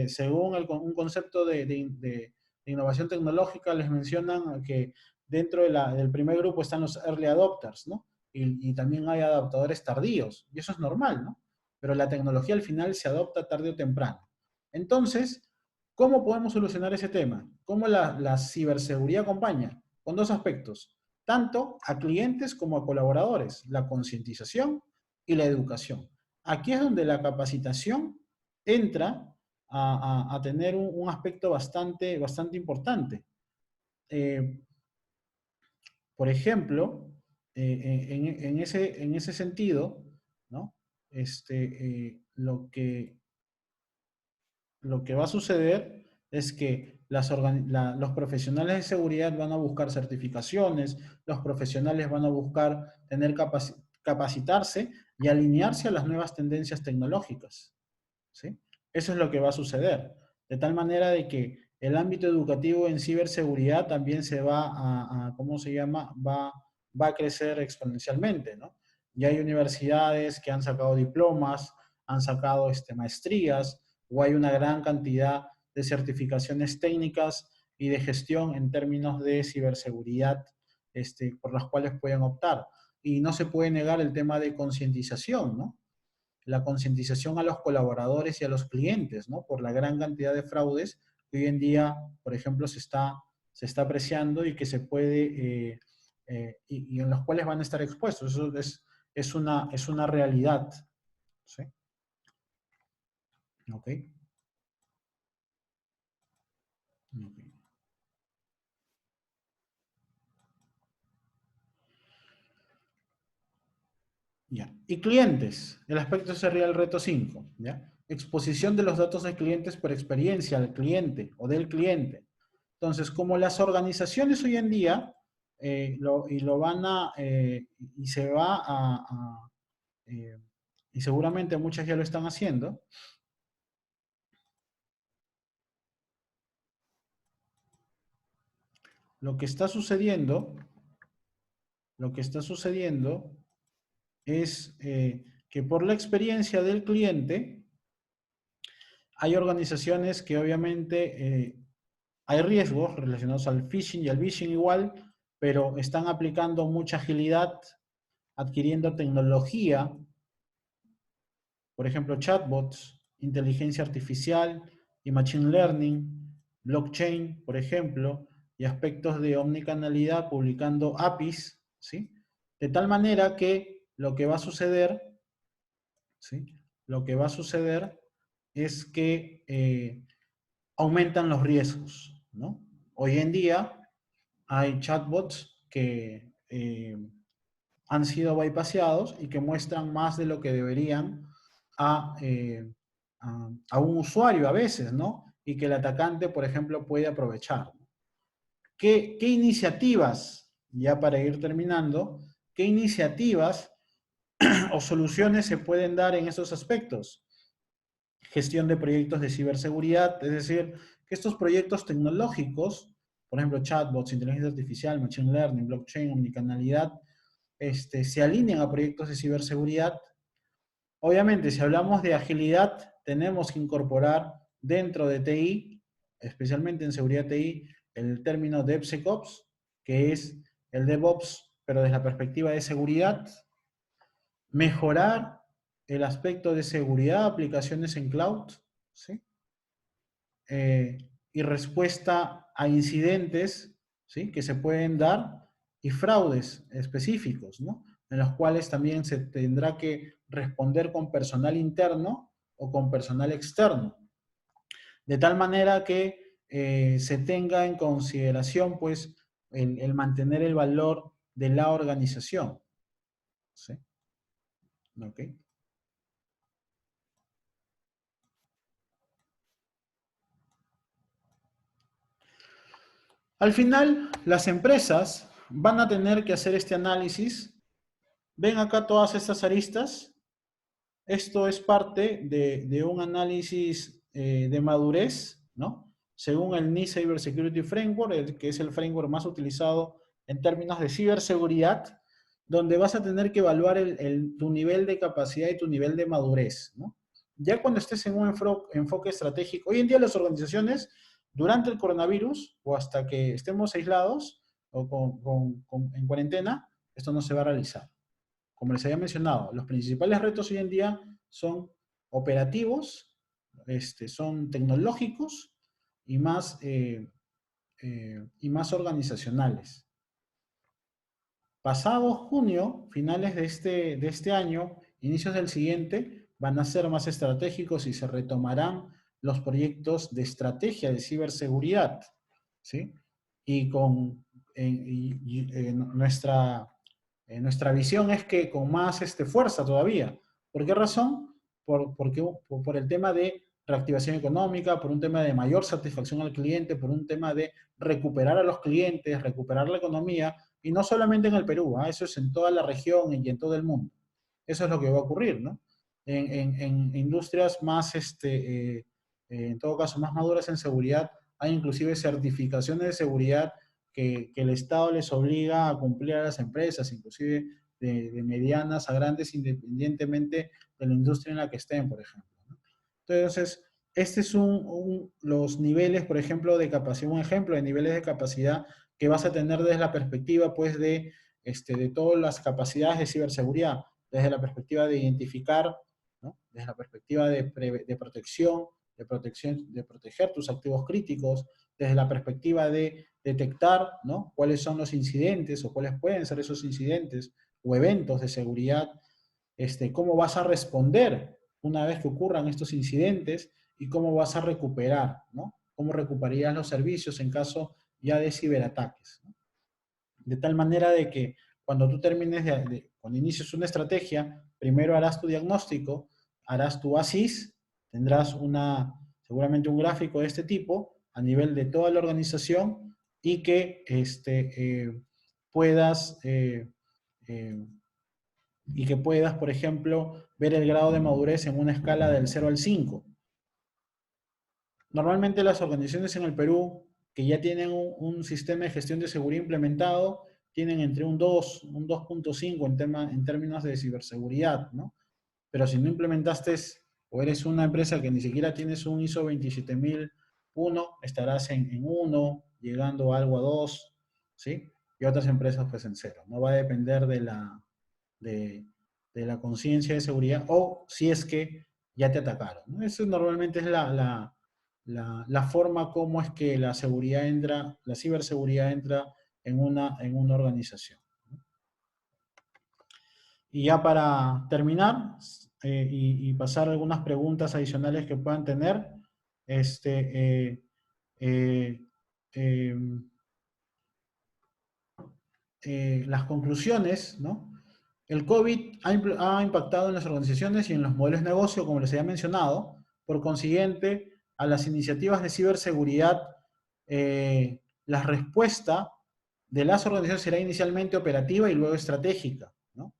Según un concepto de innovación tecnológica, les mencionan que dentro del primer grupo están los early adopters, ¿no? Y también hay adaptadores tardíos, y eso es normal, ¿no? Pero la tecnología al final se adopta tarde o temprano. Entonces, ¿cómo podemos solucionar ese tema? ¿Cómo la ciberseguridad acompaña? Con dos aspectos, tanto a clientes como a colaboradores, la concientización y la educación. Aquí es donde la capacitación entra a tener un aspecto bastante importante. Por ejemplo, en ese sentido, ¿no? Lo que va a suceder es que los profesionales de seguridad van a buscar certificaciones, los profesionales van a buscar capacitarse y alinearse a las nuevas tendencias tecnológicas, ¿sí? Eso es lo que va a suceder. De tal manera de que el ámbito educativo en ciberseguridad también se va ¿cómo se llama? Va a crecer exponencialmente, ¿no? Ya hay universidades que han sacado diplomas, han sacado maestrías, o hay una gran cantidad de certificaciones técnicas y de gestión en términos de ciberseguridad, por las cuales pueden optar. Y no se puede negar el tema de concientización, ¿no? La concientización a los colaboradores y a los clientes, ¿no? Por la gran cantidad de fraudes que hoy en día, por ejemplo, se está apreciando y que se puede, y en los cuales van a estar expuestos. Eso es una realidad, ¿sí? ¿Ok? Ok. Ya. Y clientes. El aspecto sería el reto 5. ¿Ya? Exposición de los datos de clientes por experiencia al cliente o del cliente. Entonces, como las organizaciones hoy en día, y lo van a, y se va eh, y seguramente muchas ya lo están haciendo, lo que está sucediendo, lo que está sucediendo es que por la experiencia del cliente, hay organizaciones que obviamente hay riesgos relacionados al phishing y al vishing igual, pero están aplicando mucha agilidad, adquiriendo tecnología, por ejemplo, chatbots, inteligencia artificial y machine learning, blockchain, por ejemplo, y aspectos de omnicanalidad publicando APIs, ¿sí? De tal manera que lo que va a suceder, ¿sí? Lo que va a suceder es que aumentan los riesgos, ¿no? Hoy en día hay chatbots que han sido bypaseados y que muestran más de lo que deberían a, eh, a un usuario a veces, ¿no? Y que el atacante, por ejemplo, puede aprovechar. ¿Qué iniciativas, ya para ir terminando, qué iniciativas o soluciones se pueden dar en esos aspectos? Gestión de proyectos de ciberseguridad, es decir, que estos proyectos tecnológicos, por ejemplo, chatbots, inteligencia artificial, machine learning, blockchain, omnicanalidad, se alineen a proyectos de ciberseguridad. Obviamente, si hablamos de agilidad, tenemos que incorporar dentro de TI, especialmente en seguridad TI, el término DevSecOps, que es el DevOps, pero desde la perspectiva de seguridad, mejorar el aspecto de seguridad, aplicaciones en cloud, ¿sí? eh, y respuesta a incidentes, ¿sí? Que se pueden dar y fraudes específicos, ¿no? En los cuales también se tendrá que responder con personal interno o con personal externo, de tal manera que se tenga en consideración, pues, el mantener el valor de la organización, ¿sí? ¿Ok? Al final, las empresas van a tener que hacer este análisis. Ven acá todas estas aristas. Esto es parte de un análisis de madurez, ¿no? Según el NIST Cybersecurity Framework, que es el framework más utilizado en términos de ciberseguridad, donde vas a tener que evaluar tu nivel de capacidad y tu nivel de madurez, ¿no? Ya cuando estés en un enfoque estratégico, hoy en día las organizaciones, durante el coronavirus o hasta que estemos aislados o en cuarentena, esto no se va a realizar. Como les había mencionado, los principales retos hoy en día son operativos, son tecnológicos y más organizacionales. Pasado junio, finales de este año, inicios del siguiente, van a ser más estratégicos y se retomarán los proyectos de estrategia de ciberseguridad, ¿sí? Y nuestra visión es que con más fuerza todavía. ¿Por qué razón? Por el tema de reactivación económica, por un tema de mayor satisfacción al cliente, por un tema de recuperar a los clientes, recuperar la economía, y no solamente en el Perú, eso es en toda la región y en todo el mundo. Eso es lo que va a ocurrir, ¿no? En industrias más, en todo caso, más maduras en seguridad, hay inclusive certificaciones de seguridad que el Estado les obliga a cumplir a las empresas, inclusive de medianas a grandes, independientemente de la industria en la que estén, por ejemplo, ¿no? Entonces, este es los niveles, por ejemplo, de capacidad, un ejemplo de niveles de capacidad que vas a tener desde la perspectiva, pues, de todas las capacidades de ciberseguridad, desde la perspectiva de identificar, ¿no? Desde la perspectiva de protección, de proteger tus activos críticos, desde la perspectiva de detectar, ¿no? Cuáles son los incidentes o cuáles pueden ser esos incidentes o eventos de seguridad, cómo vas a responder una vez que ocurran estos incidentes y cómo vas a recuperar, ¿no? Cómo recuperarías los servicios en caso ya de ciberataques, ¿no? De tal manera de que cuando tú termines cuando inicies una estrategia, primero harás tu diagnóstico, harás tu ASIS, tendrás seguramente un gráfico de este tipo a nivel de toda la organización y que puedas eh, por ejemplo, ver el grado de madurez en una escala del 0 al 5. Normalmente las organizaciones en el Perú que ya tienen un sistema de gestión de seguridad implementado, tienen entre un 2, un 2.5 en términos de ciberseguridad, ¿no? Pero si no implementaste o eres una empresa que ni siquiera tienes un ISO 27001, estarás en 1, llegando a algo a 2, ¿sí? Y otras empresas pues en 0. No va a depender de, de la conciencia de seguridad o si es que ya te atacaron, ¿no? Eso normalmente es la forma como es que la seguridad entra, la ciberseguridad entra en una organización. Y ya para terminar y pasar algunas preguntas adicionales que puedan tener, este, eh, eh, eh, las conclusiones, ¿no? El COVID ha impactado en las organizaciones y en los modelos de negocio, como les había mencionado. Por consiguiente, a las iniciativas de ciberseguridad, la respuesta de las organizaciones será inicialmente operativa y luego estratégica, ¿no?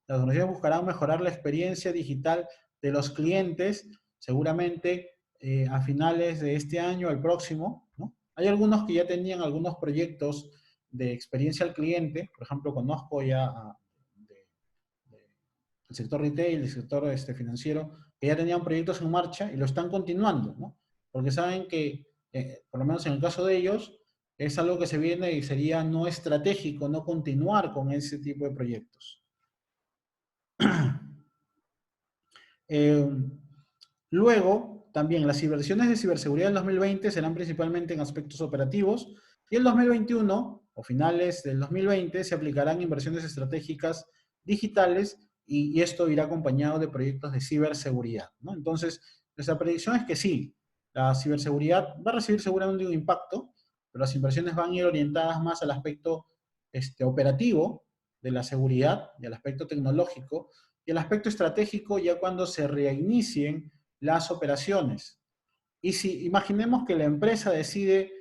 Las organizaciones buscarán mejorar la experiencia digital de los clientes, seguramente a finales de este año, al próximo, ¿no? Hay algunos que ya tenían algunos proyectos de experiencia al cliente, por ejemplo, conozco ya el sector retail, el sector financiero, que ya tenían proyectos en marcha y lo están continuando, ¿no? Porque saben que, por lo menos en el caso de ellos, es algo que se viene y sería no estratégico, no continuar con ese tipo de proyectos. Eh, Luego, también las inversiones de ciberseguridad del 2020 serán principalmente en aspectos operativos y el 2021 o finales del 2020 se aplicarán inversiones estratégicas digitales y esto irá acompañado de proyectos de ciberseguridad, ¿no? Entonces, nuestra predicción es que sí, la ciberseguridad va a recibir seguramente un impacto, pero las inversiones van a ir orientadas más al aspecto operativo de la seguridad y al aspecto tecnológico y el aspecto estratégico ya cuando se reinicien las operaciones. Y si imaginemos que la empresa decide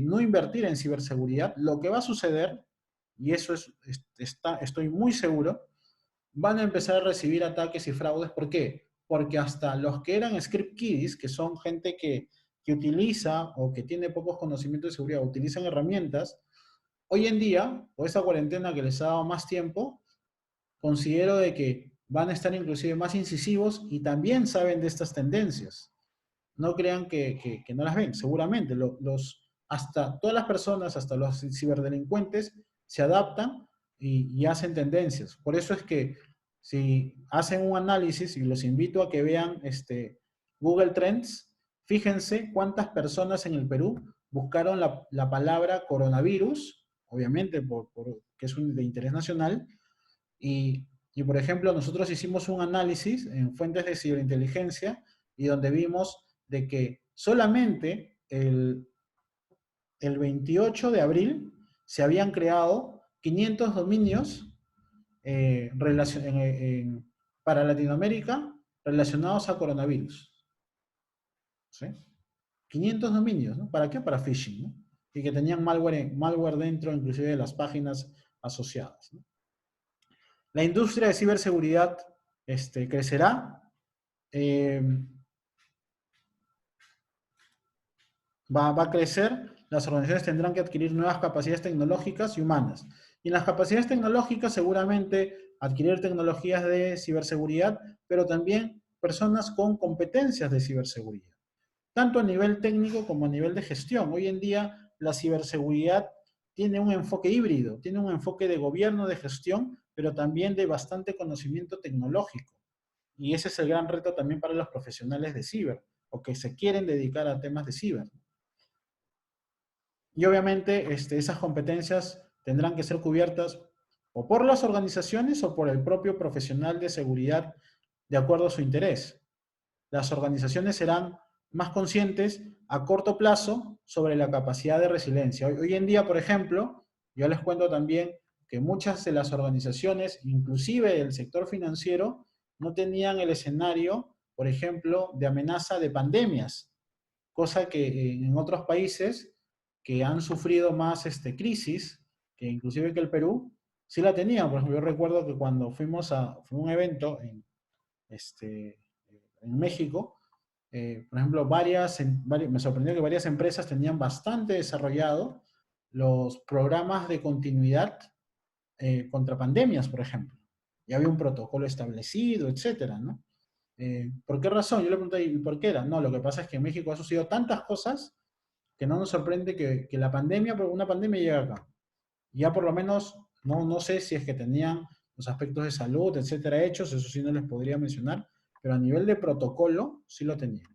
no invertir en ciberseguridad, lo que va a suceder, y eso estoy muy seguro, van a empezar a recibir ataques y fraudes. ¿Por qué? Porque hasta los que eran script kiddies, que son gente que utiliza o que tiene pocos conocimientos de seguridad, utilizan herramientas, hoy en día, por esta cuarentena que les ha dado más tiempo, considero de que van a estar inclusive más incisivos y también saben de estas tendencias. No crean que no las ven, seguramente. Hasta todas las personas, hasta los ciberdelincuentes, se adaptan y hacen tendencias. Por eso es que si hacen un análisis, y los invito a que vean Google Trends, fíjense cuántas personas en el Perú buscaron la palabra coronavirus, obviamente que es de interés nacional, y, por ejemplo, nosotros hicimos un análisis en fuentes de ciberinteligencia y donde vimos de que solamente el 28 de abril se habían creado 500 dominios para Latinoamérica relacionados a coronavirus. ¿Sí? 500 dominios, ¿no? ¿Para qué? Para phishing, ¿no? Y que tenían malware dentro, inclusive de las páginas asociadas, ¿no? La industria de ciberseguridad crecerá, eh, va a crecer, las organizaciones tendrán que adquirir nuevas capacidades tecnológicas y humanas. Y en las capacidades tecnológicas seguramente adquirir tecnologías de ciberseguridad, pero también personas con competencias de ciberseguridad. tanto a nivel técnico como a nivel de gestión. Hoy en día la ciberseguridad tiene un enfoque híbrido, tiene un enfoque de gobierno, de gestión, pero también de bastante conocimiento tecnológico. Y ese es el gran reto también para los profesionales de ciber, o que se quieren dedicar a temas de ciber. Y obviamente esas competencias tendrán que ser cubiertas o por las organizaciones o por el propio profesional de seguridad de acuerdo a su interés. Las organizaciones serán más conscientes a corto plazo sobre la capacidad de resiliencia. Hoy en día, por ejemplo, yo les cuento también que muchas de las organizaciones, inclusive el sector financiero, no tenían el escenario, por ejemplo, de amenaza de pandemias, cosa que en otros países que han sufrido más crisis, que inclusive que el Perú, sí la tenían. Por ejemplo, yo recuerdo que cuando fuimos a un evento en México, por ejemplo, me sorprendió que varias empresas tenían bastante desarrollado los programas de continuidad contra pandemias, por ejemplo. Ya había un protocolo establecido, etcétera, ¿no? ¿Por qué razón? Yo le pregunté, ¿y por qué era? No, lo que pasa es que en México ha sucedido tantas cosas que no nos sorprende que la pandemia, una pandemia llegue acá. Ya por lo menos, no sé si es que tenían los aspectos de salud, etcétera, hechos, eso sí no les podría mencionar, pero a nivel de protocolo sí lo tenían.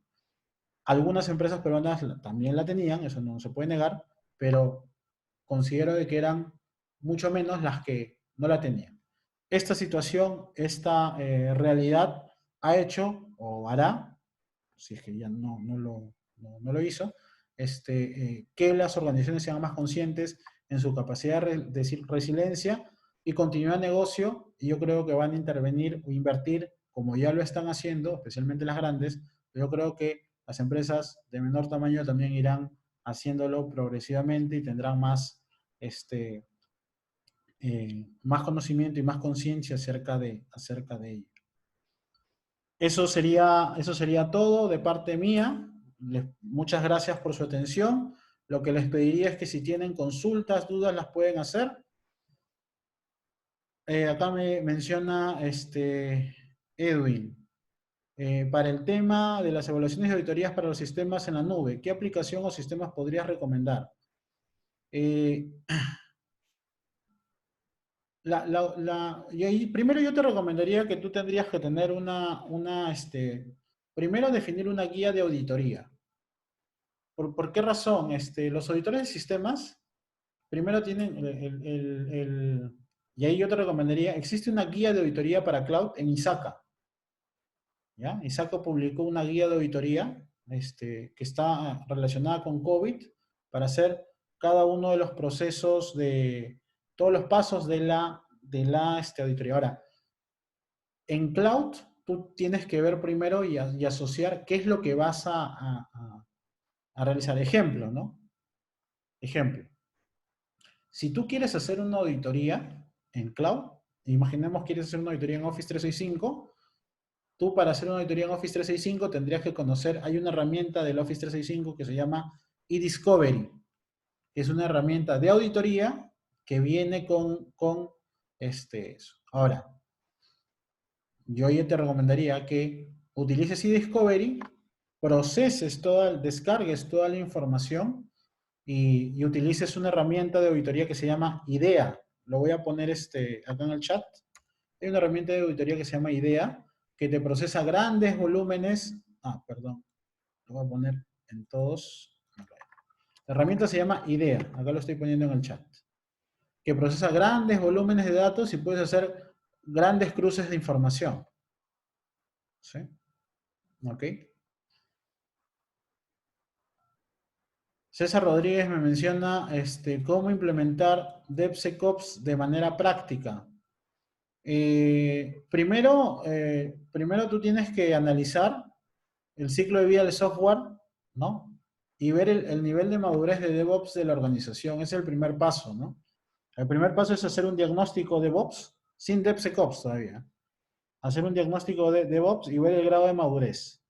Algunas empresas peruanas también la tenían, eso no se puede negar, pero considero de que eran mucho menos las que no la tenían. Esta situación, esta realidad ha hecho o hará, si es que ya no lo hizo, que las organizaciones sean más conscientes en su capacidad de resiliencia y continuidad de negocio, y yo creo que van a intervenir o invertir, como ya lo están haciendo, especialmente las grandes. Yo creo que las empresas de menor tamaño también irán haciéndolo progresivamente y tendrán más conocimiento y más conciencia acerca de ello. Eso sería todo de parte mía. Muchas gracias por su atención. Lo que les pediría es que si tienen consultas, dudas, las pueden hacer. Acá me menciona Edwin. Para el tema de las evaluaciones y auditorías para los sistemas en la nube, ¿qué aplicación o sistemas podrías recomendar? Eh, primero yo te recomendaría que tú tendrías que tener primero definir una guía de auditoría. ¿Por qué razón? Los auditores de sistemas primero tienen y ahí yo te recomendaría, existe una guía de auditoría para cloud en ISACA, ¿ya? ISACA publicó una guía de auditoría que está relacionada con COVID para hacer cada uno de los procesos todos los pasos de la auditoría. Ahora, en cloud, tú tienes que ver primero y asociar qué es lo que vas a realizar. Ejemplo, ¿no? Ejemplo. Si tú quieres hacer una auditoría en cloud, imaginemos que quieres hacer una auditoría en Office 365, tú para hacer una auditoría en Office 365 tendrías que conocer, hay una herramienta del Office 365 que se llama eDiscovery, que es una herramienta de auditoría que viene con eso. Ahora, yo ya te recomendaría que utilices eDiscovery, descargues toda la información y utilices una herramienta de auditoría que se llama IDEA. Lo voy a poner acá en el chat. Hay una herramienta de auditoría que se llama IDEA que te procesa grandes volúmenes. Perdón. Lo voy a poner en todos. La herramienta se llama IDEA. Acá lo estoy poniendo en el chat. Que procesa grandes volúmenes de datos y puedes hacer grandes cruces de información. ¿Sí? ¿Ok? César Rodríguez me menciona cómo implementar DevSecOps de manera práctica. Primero tú tienes que analizar el ciclo de vida del software, ¿no? Y ver el nivel de madurez de DevOps de la organización. Ese es el primer paso, ¿no? El primer paso es hacer un diagnóstico de DevOps sin DevSecOps todavía. Hacer un diagnóstico de DevOps y ver el grado de madurez.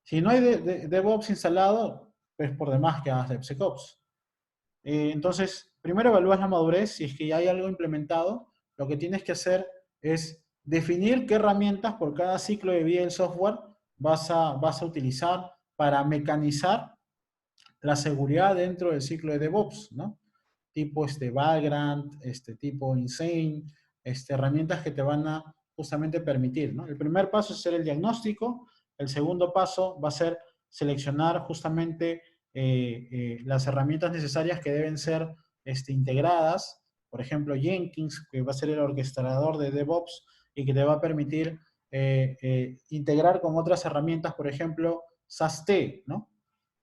Si no hay DevOps instalado, pues por demás que hagas DevSecOps. Entonces, primero evalúas la madurez. Si es que ya hay algo implementado, lo que tienes que hacer es definir qué herramientas por cada ciclo de vida del software vas a utilizar para mecanizar la seguridad dentro del ciclo de DevOps, ¿no? Tipo Vagrant, tipo Insane, herramientas que te van a justamente permitir, ¿no? El primer paso es hacer el diagnóstico, el segundo paso va a ser seleccionar justamente las herramientas necesarias que deben ser integradas, por ejemplo Jenkins, que va a ser el orquestador de DevOps y que te va a permitir integrar con otras herramientas, por ejemplo SAST, ¿no?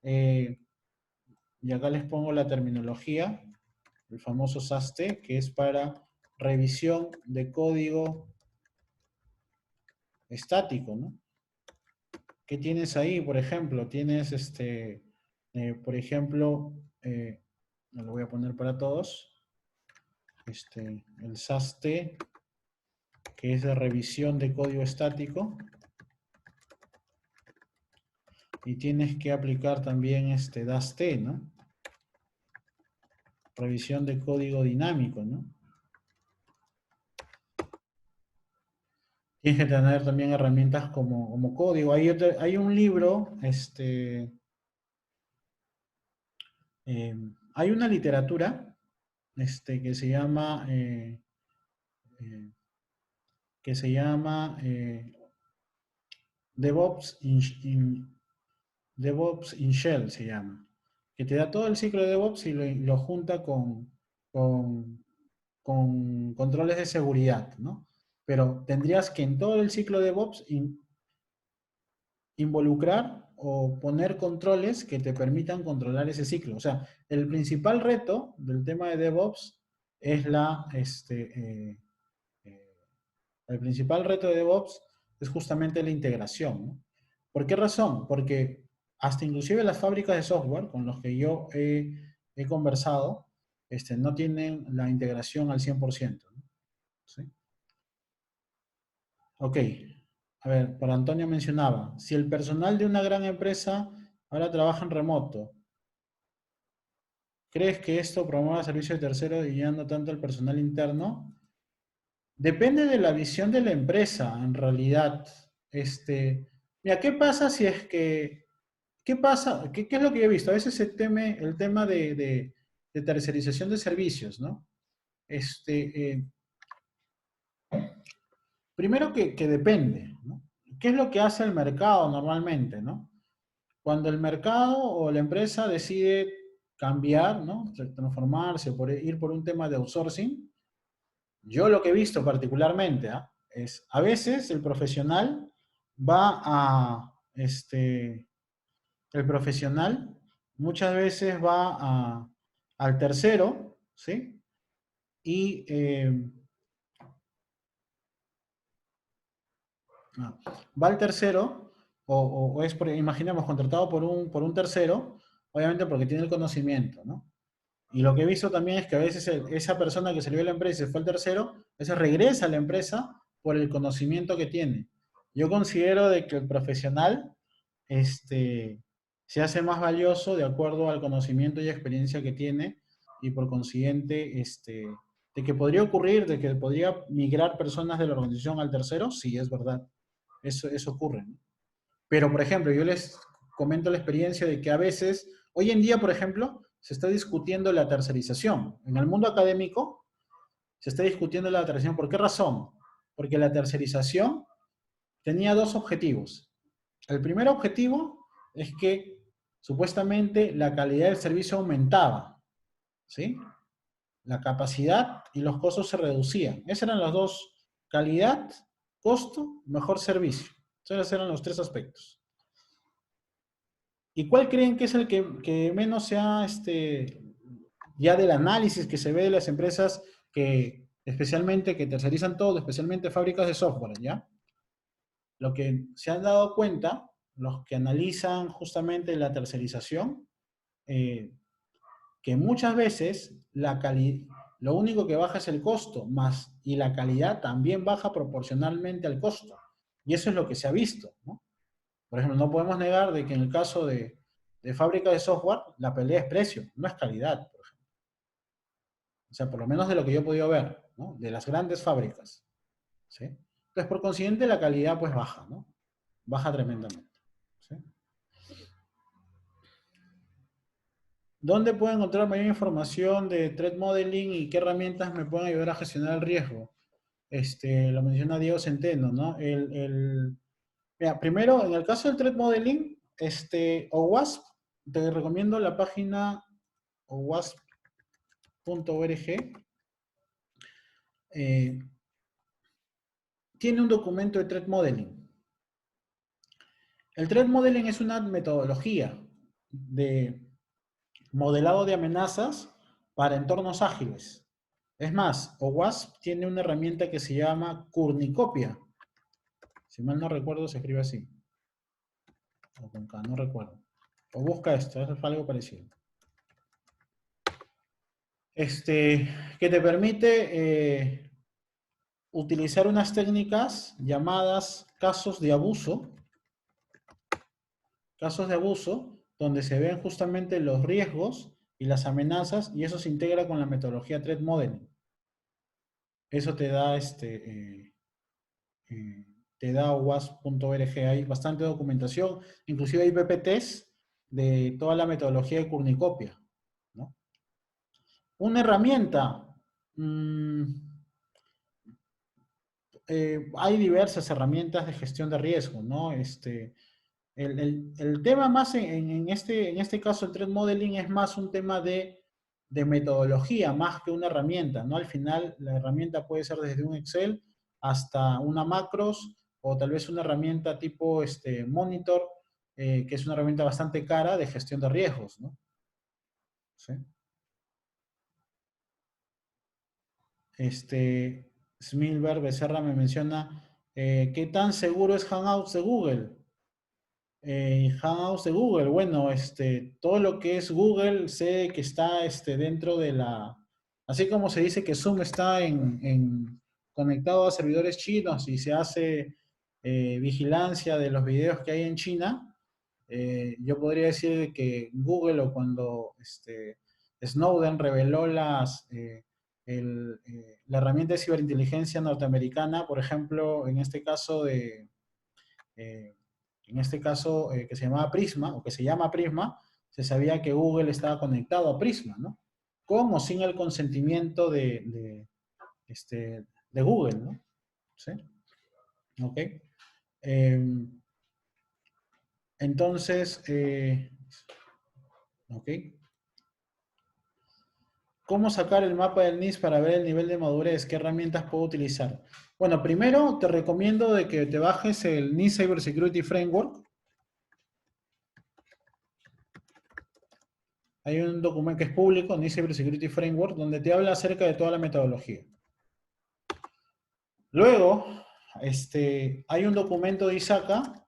Y acá les pongo la terminología, el famoso SAST, que es para revisión de código estático, ¿no? ¿Qué tienes ahí? Por ejemplo, tienes por ejemplo, lo voy a poner para todos, el SAST, que es de revisión de código estático, y tienes que aplicar también DAST, ¿no? Revisión de código dinámico, ¿no? Tienes que tener también herramientas como código. Hay un libro, hay una literatura que se llama, que se llama DevOps DevOps in Shell, se llama, que te da todo el ciclo de DevOps y lo junta con, con controles de seguridad, ¿no? Pero tendrías que en todo el ciclo de DevOps involucrar o poner controles que te permitan controlar ese ciclo. O sea, el principal reto del tema de DevOps es el principal reto de DevOps es justamente la integración, ¿no? ¿Por qué razón? Porque hasta inclusive las fábricas de software con los que yo he conversado, no tienen la integración al 100%, ¿no? ¿Sí? Ok, a ver, para Antonio mencionaba, si el personal de una gran empresa ahora trabaja en remoto, ¿crees que esto promueva servicios de terceros y ya no tanto el personal interno? Depende de la visión de la empresa, en realidad. Mira, ¿qué pasa si es que, qué pasa? ¿Qué es lo que yo he visto? A veces se teme el tema de tercerización de servicios, ¿no? Eh, Primero que depende, ¿no? ¿Qué es lo que hace el mercado normalmente, ¿no? Cuando el mercado o la empresa decide cambiar, ¿no? Transformarse, ir por un tema de outsourcing, yo lo que he visto particularmente, ¿ah? Es a veces el profesional va a, el profesional muchas veces va al tercero, ¿sí? Y va al tercero, o es, imaginemos, contratado por un tercero, obviamente porque tiene el conocimiento, ¿no? Y lo que he visto también es que a veces esa persona que salió de la empresa y se fue al tercero, a veces regresa a la empresa por el conocimiento que tiene. Yo considero de que el profesional se hace más valioso de acuerdo al conocimiento y experiencia que tiene y por consiguiente de que podría ocurrir, de que podría migrar personas de la organización al tercero, sí, es verdad. Eso ocurre, ¿no? Pero, por ejemplo, yo les comento la experiencia de que a veces, hoy en día, por ejemplo, se está discutiendo la tercerización. En el mundo académico se está discutiendo la tercerización. ¿Por qué razón? Porque la tercerización tenía dos objetivos. El primer objetivo es que supuestamente la calidad del servicio aumentaba, ¿sí? La capacidad y los costos se reducían. Esos eran los dos: calidad, costo, mejor servicio. Esos eran los tres aspectos. ¿Y cuál creen que es el que menos se ha, ya del análisis que se ve de las empresas que, especialmente, que tercerizan todo, especialmente fábricas de software, ¿ya? Lo que se han dado cuenta, los que analizan justamente la tercerización, eh, que muchas veces lo único que baja es el costo, y la calidad también baja proporcionalmente al costo. Y eso es lo que se ha visto, ¿no? Por ejemplo, no podemos negar de que en el caso de fábrica de software, la pelea es precio, no es calidad, por ejemplo. O sea, por lo menos de lo que yo he podido ver, ¿no? De las grandes fábricas, ¿sí? Entonces, por consiguiente, la calidad pues baja, ¿no? Baja tremendamente, ¿sí? ¿Dónde puedo encontrar mayor información de threat modeling y qué herramientas me pueden ayudar a gestionar el riesgo? Lo menciona Diego Centeno, ¿no? Mira, primero, en el caso del threat modeling, OWASP, te recomiendo la página owasp.org. Tiene un documento de threat modeling. El threat modeling es una metodología de modelado de amenazas para entornos ágiles. Es más, OWASP tiene una herramienta que se llama Cornucopia. Si mal no recuerdo, se escribe así. O con K, no recuerdo. O busca esto, es algo parecido. Que te permite utilizar unas técnicas llamadas casos de abuso, donde se ven justamente los riesgos y las amenazas, y eso se integra con la metodología Threat Modeling. Eso te da wasp.org, hay bastante documentación, inclusive hay PPTs de toda la metodología de Cornucopia, ¿no? Una herramienta, mmm, hay diversas herramientas de gestión de riesgo, ¿no? El tema más en este caso, el threat modeling es más un tema de metodología, más que una herramienta, ¿no? Al final, la herramienta puede ser desde un Excel hasta una macros o tal vez una herramienta tipo Monitor, que es una herramienta bastante cara de gestión de riesgos, ¿no? ¿Sí? Smilberg Becerra me menciona, ¿qué tan seguro es Hangouts de Google? Hangouts de Google, bueno, todo lo que es Google, sé que está dentro de así como se dice que Zoom está conectado a servidores chinos y se hace vigilancia de los videos que hay en China, yo podría decir que Google o cuando Snowden reveló la herramienta de ciberinteligencia norteamericana, por ejemplo, eh, que se llamaba Prisma, o que se llama Prisma, se sabía que Google estaba conectado a Prisma, ¿no? Con o sin el consentimiento de Google, ¿no? ¿Sí? ¿Ok? Entonces, ¿ok? ¿Cómo sacar el mapa del NIST para ver el nivel de madurez? ¿Qué herramientas puedo utilizar? Bueno, primero te recomiendo de que te bajes el NIST Cybersecurity Framework. Hay un documento que es público, NIST Cybersecurity Framework, donde te habla acerca de toda la metodología. Luego, hay un documento de ISACA,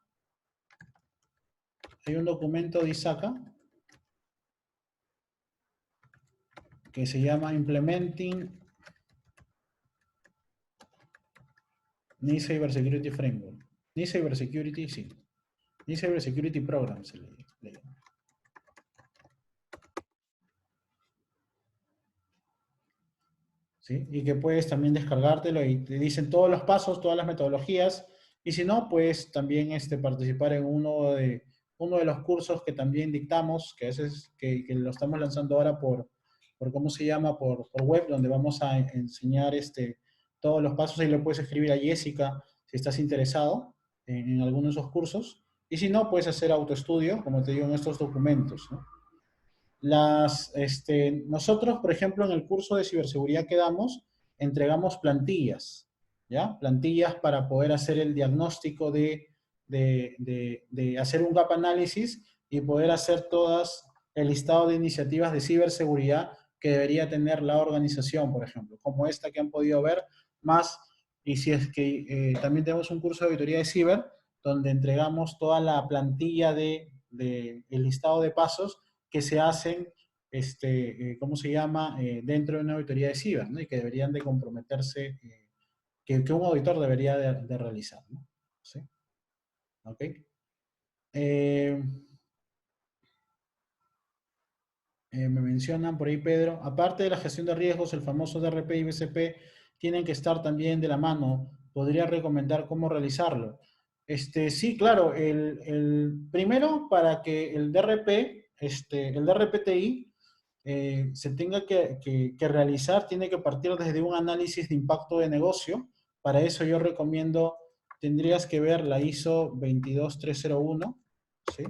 que se llama Implementing NIST Cybersecurity Framework. NIST Cybersecurity, sí. NIST Cybersecurity Program se le llama. ¿Sí? Y que puedes también descargártelo y te dicen todos los pasos, todas las metodologías. Y si no, puedes también participar en uno de los cursos que también dictamos, que, que lo estamos lanzando ahora ¿cómo se llama? Por web, donde vamos a enseñar todos los pasos. Ahí lo puedes escribir a Jessica si estás interesado en alguno de esos cursos. Y si no, puedes hacer autoestudio, como te digo, en estos documentos, ¿no? Nosotros, por ejemplo, en el curso de ciberseguridad que damos, entregamos plantillas, ¿ya? Plantillas para poder hacer el diagnóstico de hacer un gap análisis y poder hacer todas el listado de iniciativas de ciberseguridad que debería tener la organización, por ejemplo, como esta que han podido ver, más, y si es que también tenemos un curso de auditoría de ciber, donde entregamos toda la plantilla el listado de pasos que se hacen, ¿cómo se llama?, dentro de una auditoría de ciber, ¿no? Y que deberían de comprometerse, que un auditor debería de realizar, ¿no? ¿Sí? ¿Ok? Eh, me mencionan por ahí, Pedro, aparte de la gestión de riesgos, el famoso DRP y BCP tienen que estar también de la mano. ¿Podría recomendar cómo realizarlo? Sí, claro, primero para que el DRP, el DRPTI, se tenga que realizar, tiene que partir desde un análisis de impacto de negocio. Para eso yo recomiendo, tendrías que ver la ISO 22301, ¿sí?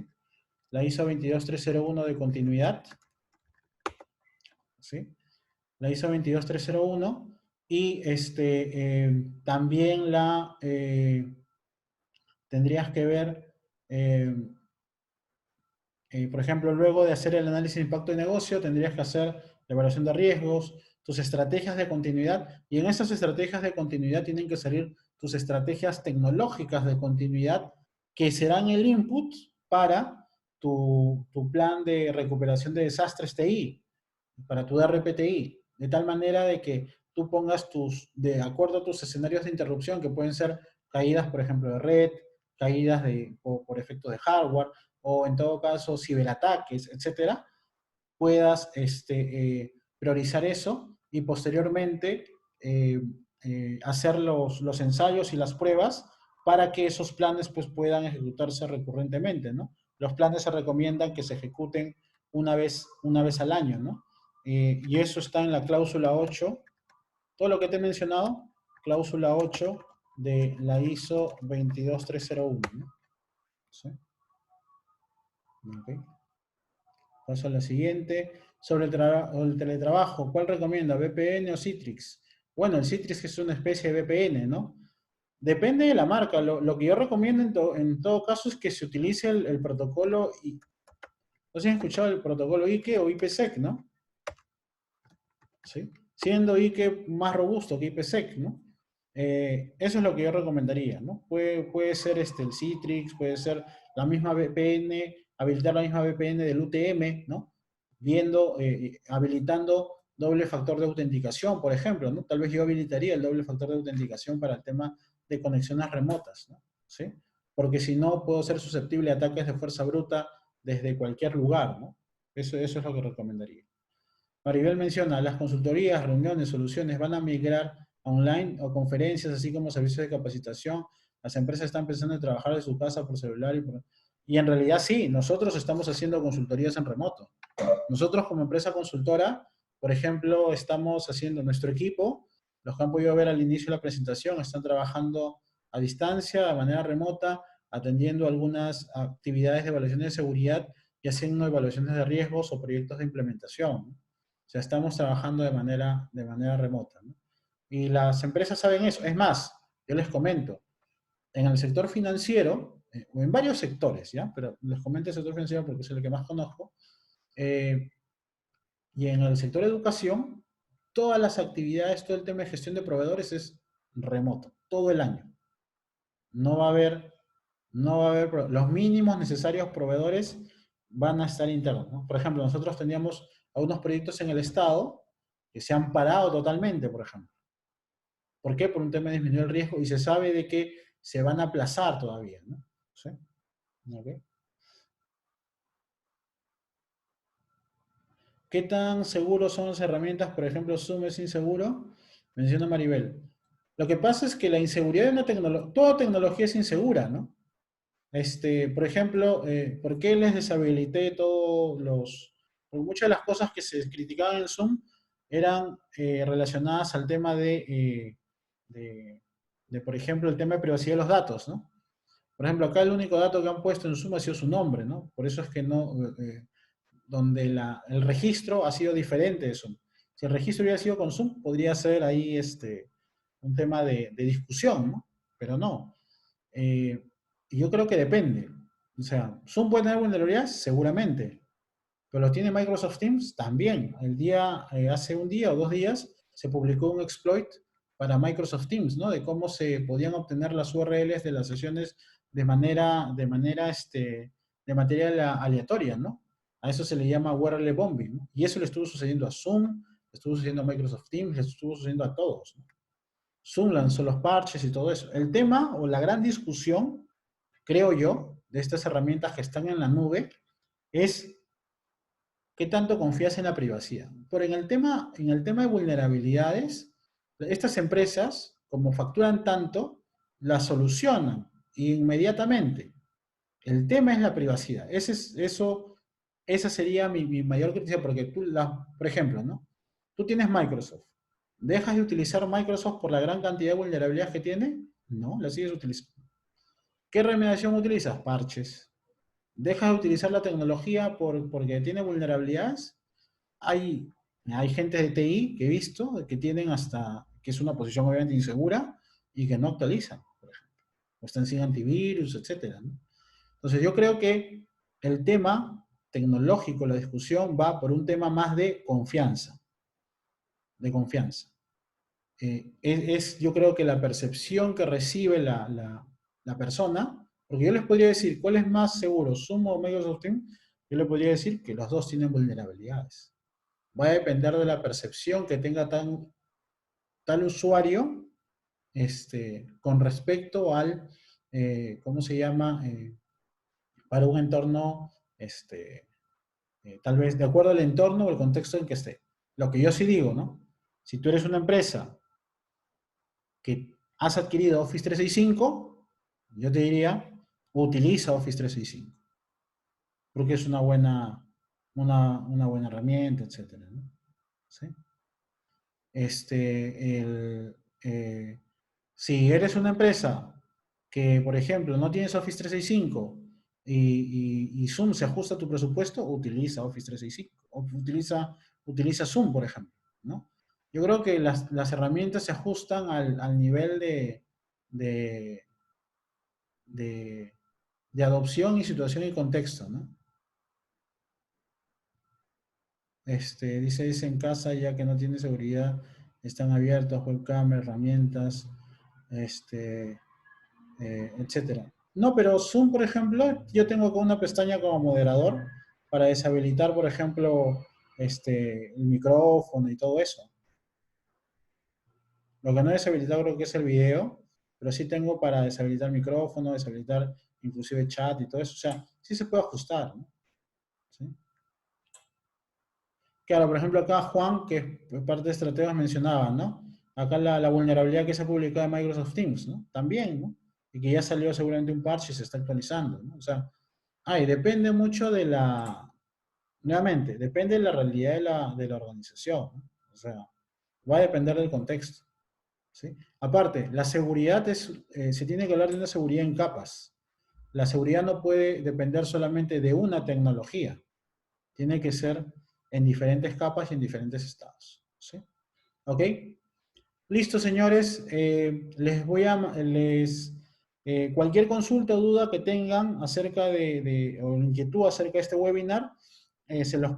La ISO 22301 de continuidad, ¿sí? La ISO 22301 y también tendrías que ver, por ejemplo, luego de hacer el análisis de impacto de negocio, tendrías que hacer la evaluación de riesgos, tus estrategias de continuidad, y en esas estrategias de continuidad tienen que salir tus estrategias tecnológicas de continuidad, que serán el input para tu plan de recuperación de desastres TI, para tu RPTI, de tal manera de que tú pongas de acuerdo a tus escenarios de interrupción, que pueden ser caídas, por ejemplo, de red, caídas por efecto de hardware, o en todo caso ciberataques, etcétera, puedas priorizar eso y posteriormente hacer los ensayos y las pruebas para que esos planes pues, puedan ejecutarse recurrentemente, ¿no? Los planes se recomiendan que se ejecuten una vez al año, ¿no? Y eso está en la cláusula 8. Todo lo que te he mencionado, cláusula 8 de la ISO 22301, ¿no? ¿Sí? Okay. Paso a la siguiente. Sobre el teletrabajo, ¿cuál recomienda? ¿VPN o Citrix? Bueno, el Citrix es una especie de VPN, ¿no? Depende de la marca. Lo que yo recomiendo en todo caso es que se utilice el protocolo. ¿No se han escuchado el protocolo IKE o IPsec, no? ¿Sí? Siendo IKE más robusto que IPsec, ¿no? Eso es lo que yo recomendaría, ¿no? Puede ser el Citrix, puede ser la misma VPN, habilitar la misma VPN del UTM, ¿no? Habilitando doble factor de autenticación, por ejemplo, ¿no? Tal vez yo habilitaría el doble factor de autenticación para el tema de conexiones remotas, ¿no? ¿Sí? Porque si no, puedo ser susceptible a ataques de fuerza bruta desde cualquier lugar, ¿no? Eso es lo que recomendaría. Maribel menciona, las consultorías, reuniones, soluciones van a migrar a online o conferencias, así como servicios de capacitación. Las empresas están pensando en trabajar de su casa por celular y en realidad sí, nosotros estamos haciendo consultorías en remoto. Nosotros como empresa consultora, por ejemplo, estamos haciendo nuestro equipo, los que han podido ver al inicio de la presentación, están trabajando a distancia, de manera remota, atendiendo algunas actividades de evaluación de seguridad y haciendo evaluaciones de riesgos o proyectos de implementación, ¿no? O sea, estamos trabajando de manera remota, ¿no? Y las empresas saben eso. Es más, yo les comento, en el sector financiero, o en varios sectores, ¿ya? Pero les comento el sector financiero porque es el que más conozco, eh, y en el sector educación, todas las actividades, todo el tema de gestión de proveedores es remoto, todo el año. No va a haber, no va a haber, los mínimos necesarios proveedores van a estar internos, ¿no? Por ejemplo, nosotros teníamos algunos proyectos en el Estado que se han parado totalmente, por ejemplo. ¿Por qué? Por un tema de disminuir el riesgo y se sabe de que se van a aplazar todavía, ¿no? ¿Sí? ¿Okay? ¿Qué tan seguros son las herramientas? Por ejemplo, Zoom es inseguro, menciona Maribel. Lo que pasa es que la inseguridad de una tecnología, toda tecnología es insegura, ¿no? Por ejemplo, ¿por qué les deshabilité todos los... Porque muchas de las cosas que se criticaban en Zoom eran relacionadas al tema de, por ejemplo, el tema de privacidad de los datos, ¿no? Por ejemplo, acá el único dato que han puesto en Zoom ha sido su nombre, ¿no? Por eso es que no, donde el registro ha sido diferente de Zoom. Si el registro hubiera sido con Zoom, podría ser ahí un tema de discusión, ¿no? Pero no. Y yo creo que depende. O sea, ¿Zoom puede tener vulnerabilidades? Seguramente. Pero lo tiene Microsoft Teams también. Hace un día o 2 días se publicó un exploit para Microsoft Teams, ¿no? De cómo se podían obtener las URLs de las sesiones de manera aleatoria, ¿no? A eso se le llama URL bombing, ¿no? Y eso le estuvo sucediendo a Zoom, le estuvo sucediendo a Microsoft Teams, le estuvo sucediendo a todos, ¿no? Zoom lanzó los parches y todo eso. El tema o la gran discusión, creo yo, de estas herramientas que están en la nube es qué tanto confías en la privacidad. Pero en el tema de vulnerabilidades, estas empresas, como facturan tanto, las solucionan inmediatamente. El tema es la privacidad. Eso esa sería mi mayor crítica, porque tú, por ejemplo, ¿no? Tú tienes Microsoft. ¿Dejas de utilizar Microsoft por la gran cantidad de vulnerabilidades que tiene? No, la sigues utilizando. ¿Qué remediación utilizas? Parches. ¿Dejas de utilizar la tecnología porque tiene vulnerabilidades? Hay, hay gente de TI que he visto que tienen hasta, que es una posición obviamente insegura y que no actualizan, por ejemplo. O están sin antivirus, etcétera, ¿no? Entonces yo creo que el tema tecnológico, la discusión va por un tema más de confianza, de confianza. Yo creo que la percepción que recibe la persona, porque yo les podría decir, ¿cuál es más seguro, Zoom o Microsoft Teams? Yo les podría decir que los dos tienen vulnerabilidades. Va a depender de la percepción que tenga tal usuario con respecto al, ¿cómo se llama? Para un entorno, tal vez de acuerdo al entorno o el contexto en que esté. Lo que yo sí digo, ¿no? Si tú eres una empresa que has adquirido Office 365, yo te diría, utiliza Office 365, porque es una buena herramienta, etcétera, ¿no? ¿Sí? Si eres una empresa que, por ejemplo, no tienes Office 365 y Zoom se ajusta a tu presupuesto, utiliza Office 365 o utiliza Zoom, por ejemplo, ¿no? Yo creo que las herramientas se ajustan al nivel de, de, de adopción y situación y contexto, ¿no? Dice en casa ya que no tiene seguridad, están abiertos, webcam, herramientas, este, etcétera. No, pero Zoom, por ejemplo, yo tengo acá una pestaña como moderador para deshabilitar, por ejemplo, el micrófono y todo eso. Lo que no he deshabilitado creo que es el video, pero sí tengo para deshabilitar micrófono, deshabilitar inclusive chat y todo eso. O sea, sí se puede ajustar, ¿no? ¿Sí? Claro, por ejemplo, acá Juan, que es parte de estrategas, mencionaba, ¿no? Acá la vulnerabilidad que se ha publicado en Microsoft Teams, ¿no? También, ¿no? Y que ya salió seguramente un parche y se está actualizando, ¿no? O sea, depende mucho nuevamente, depende de la realidad de la organización, ¿no? O sea, va a depender del contexto, ¿sí? Aparte, la seguridad se tiene que hablar de una seguridad en capas. La seguridad no puede depender solamente de una tecnología. Tiene que ser en diferentes capas y en diferentes estados, ¿sí? ¿Ok? Listo, señores. Cualquier consulta o duda que tengan acerca o inquietud acerca de este webinar, se los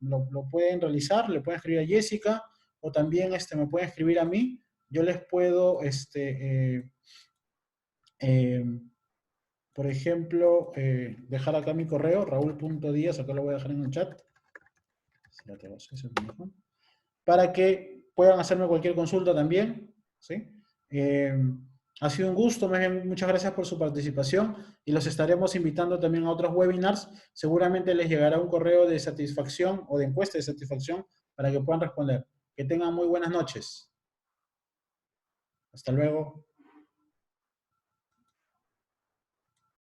lo pueden realizar, le pueden escribir a Jessica o también me pueden escribir a mí. Yo les puedo, eh, por ejemplo, dejar acá mi correo, raúl.díaz, acá lo voy a dejar en el chat. Para que puedan hacerme cualquier consulta también, ¿sí? Eh, ha sido un gusto, muchas gracias por su participación y los estaremos invitando también a otros webinars. Seguramente les llegará un correo de satisfacción o de encuesta de satisfacción para que puedan responder. Que tengan muy buenas noches. Hasta luego.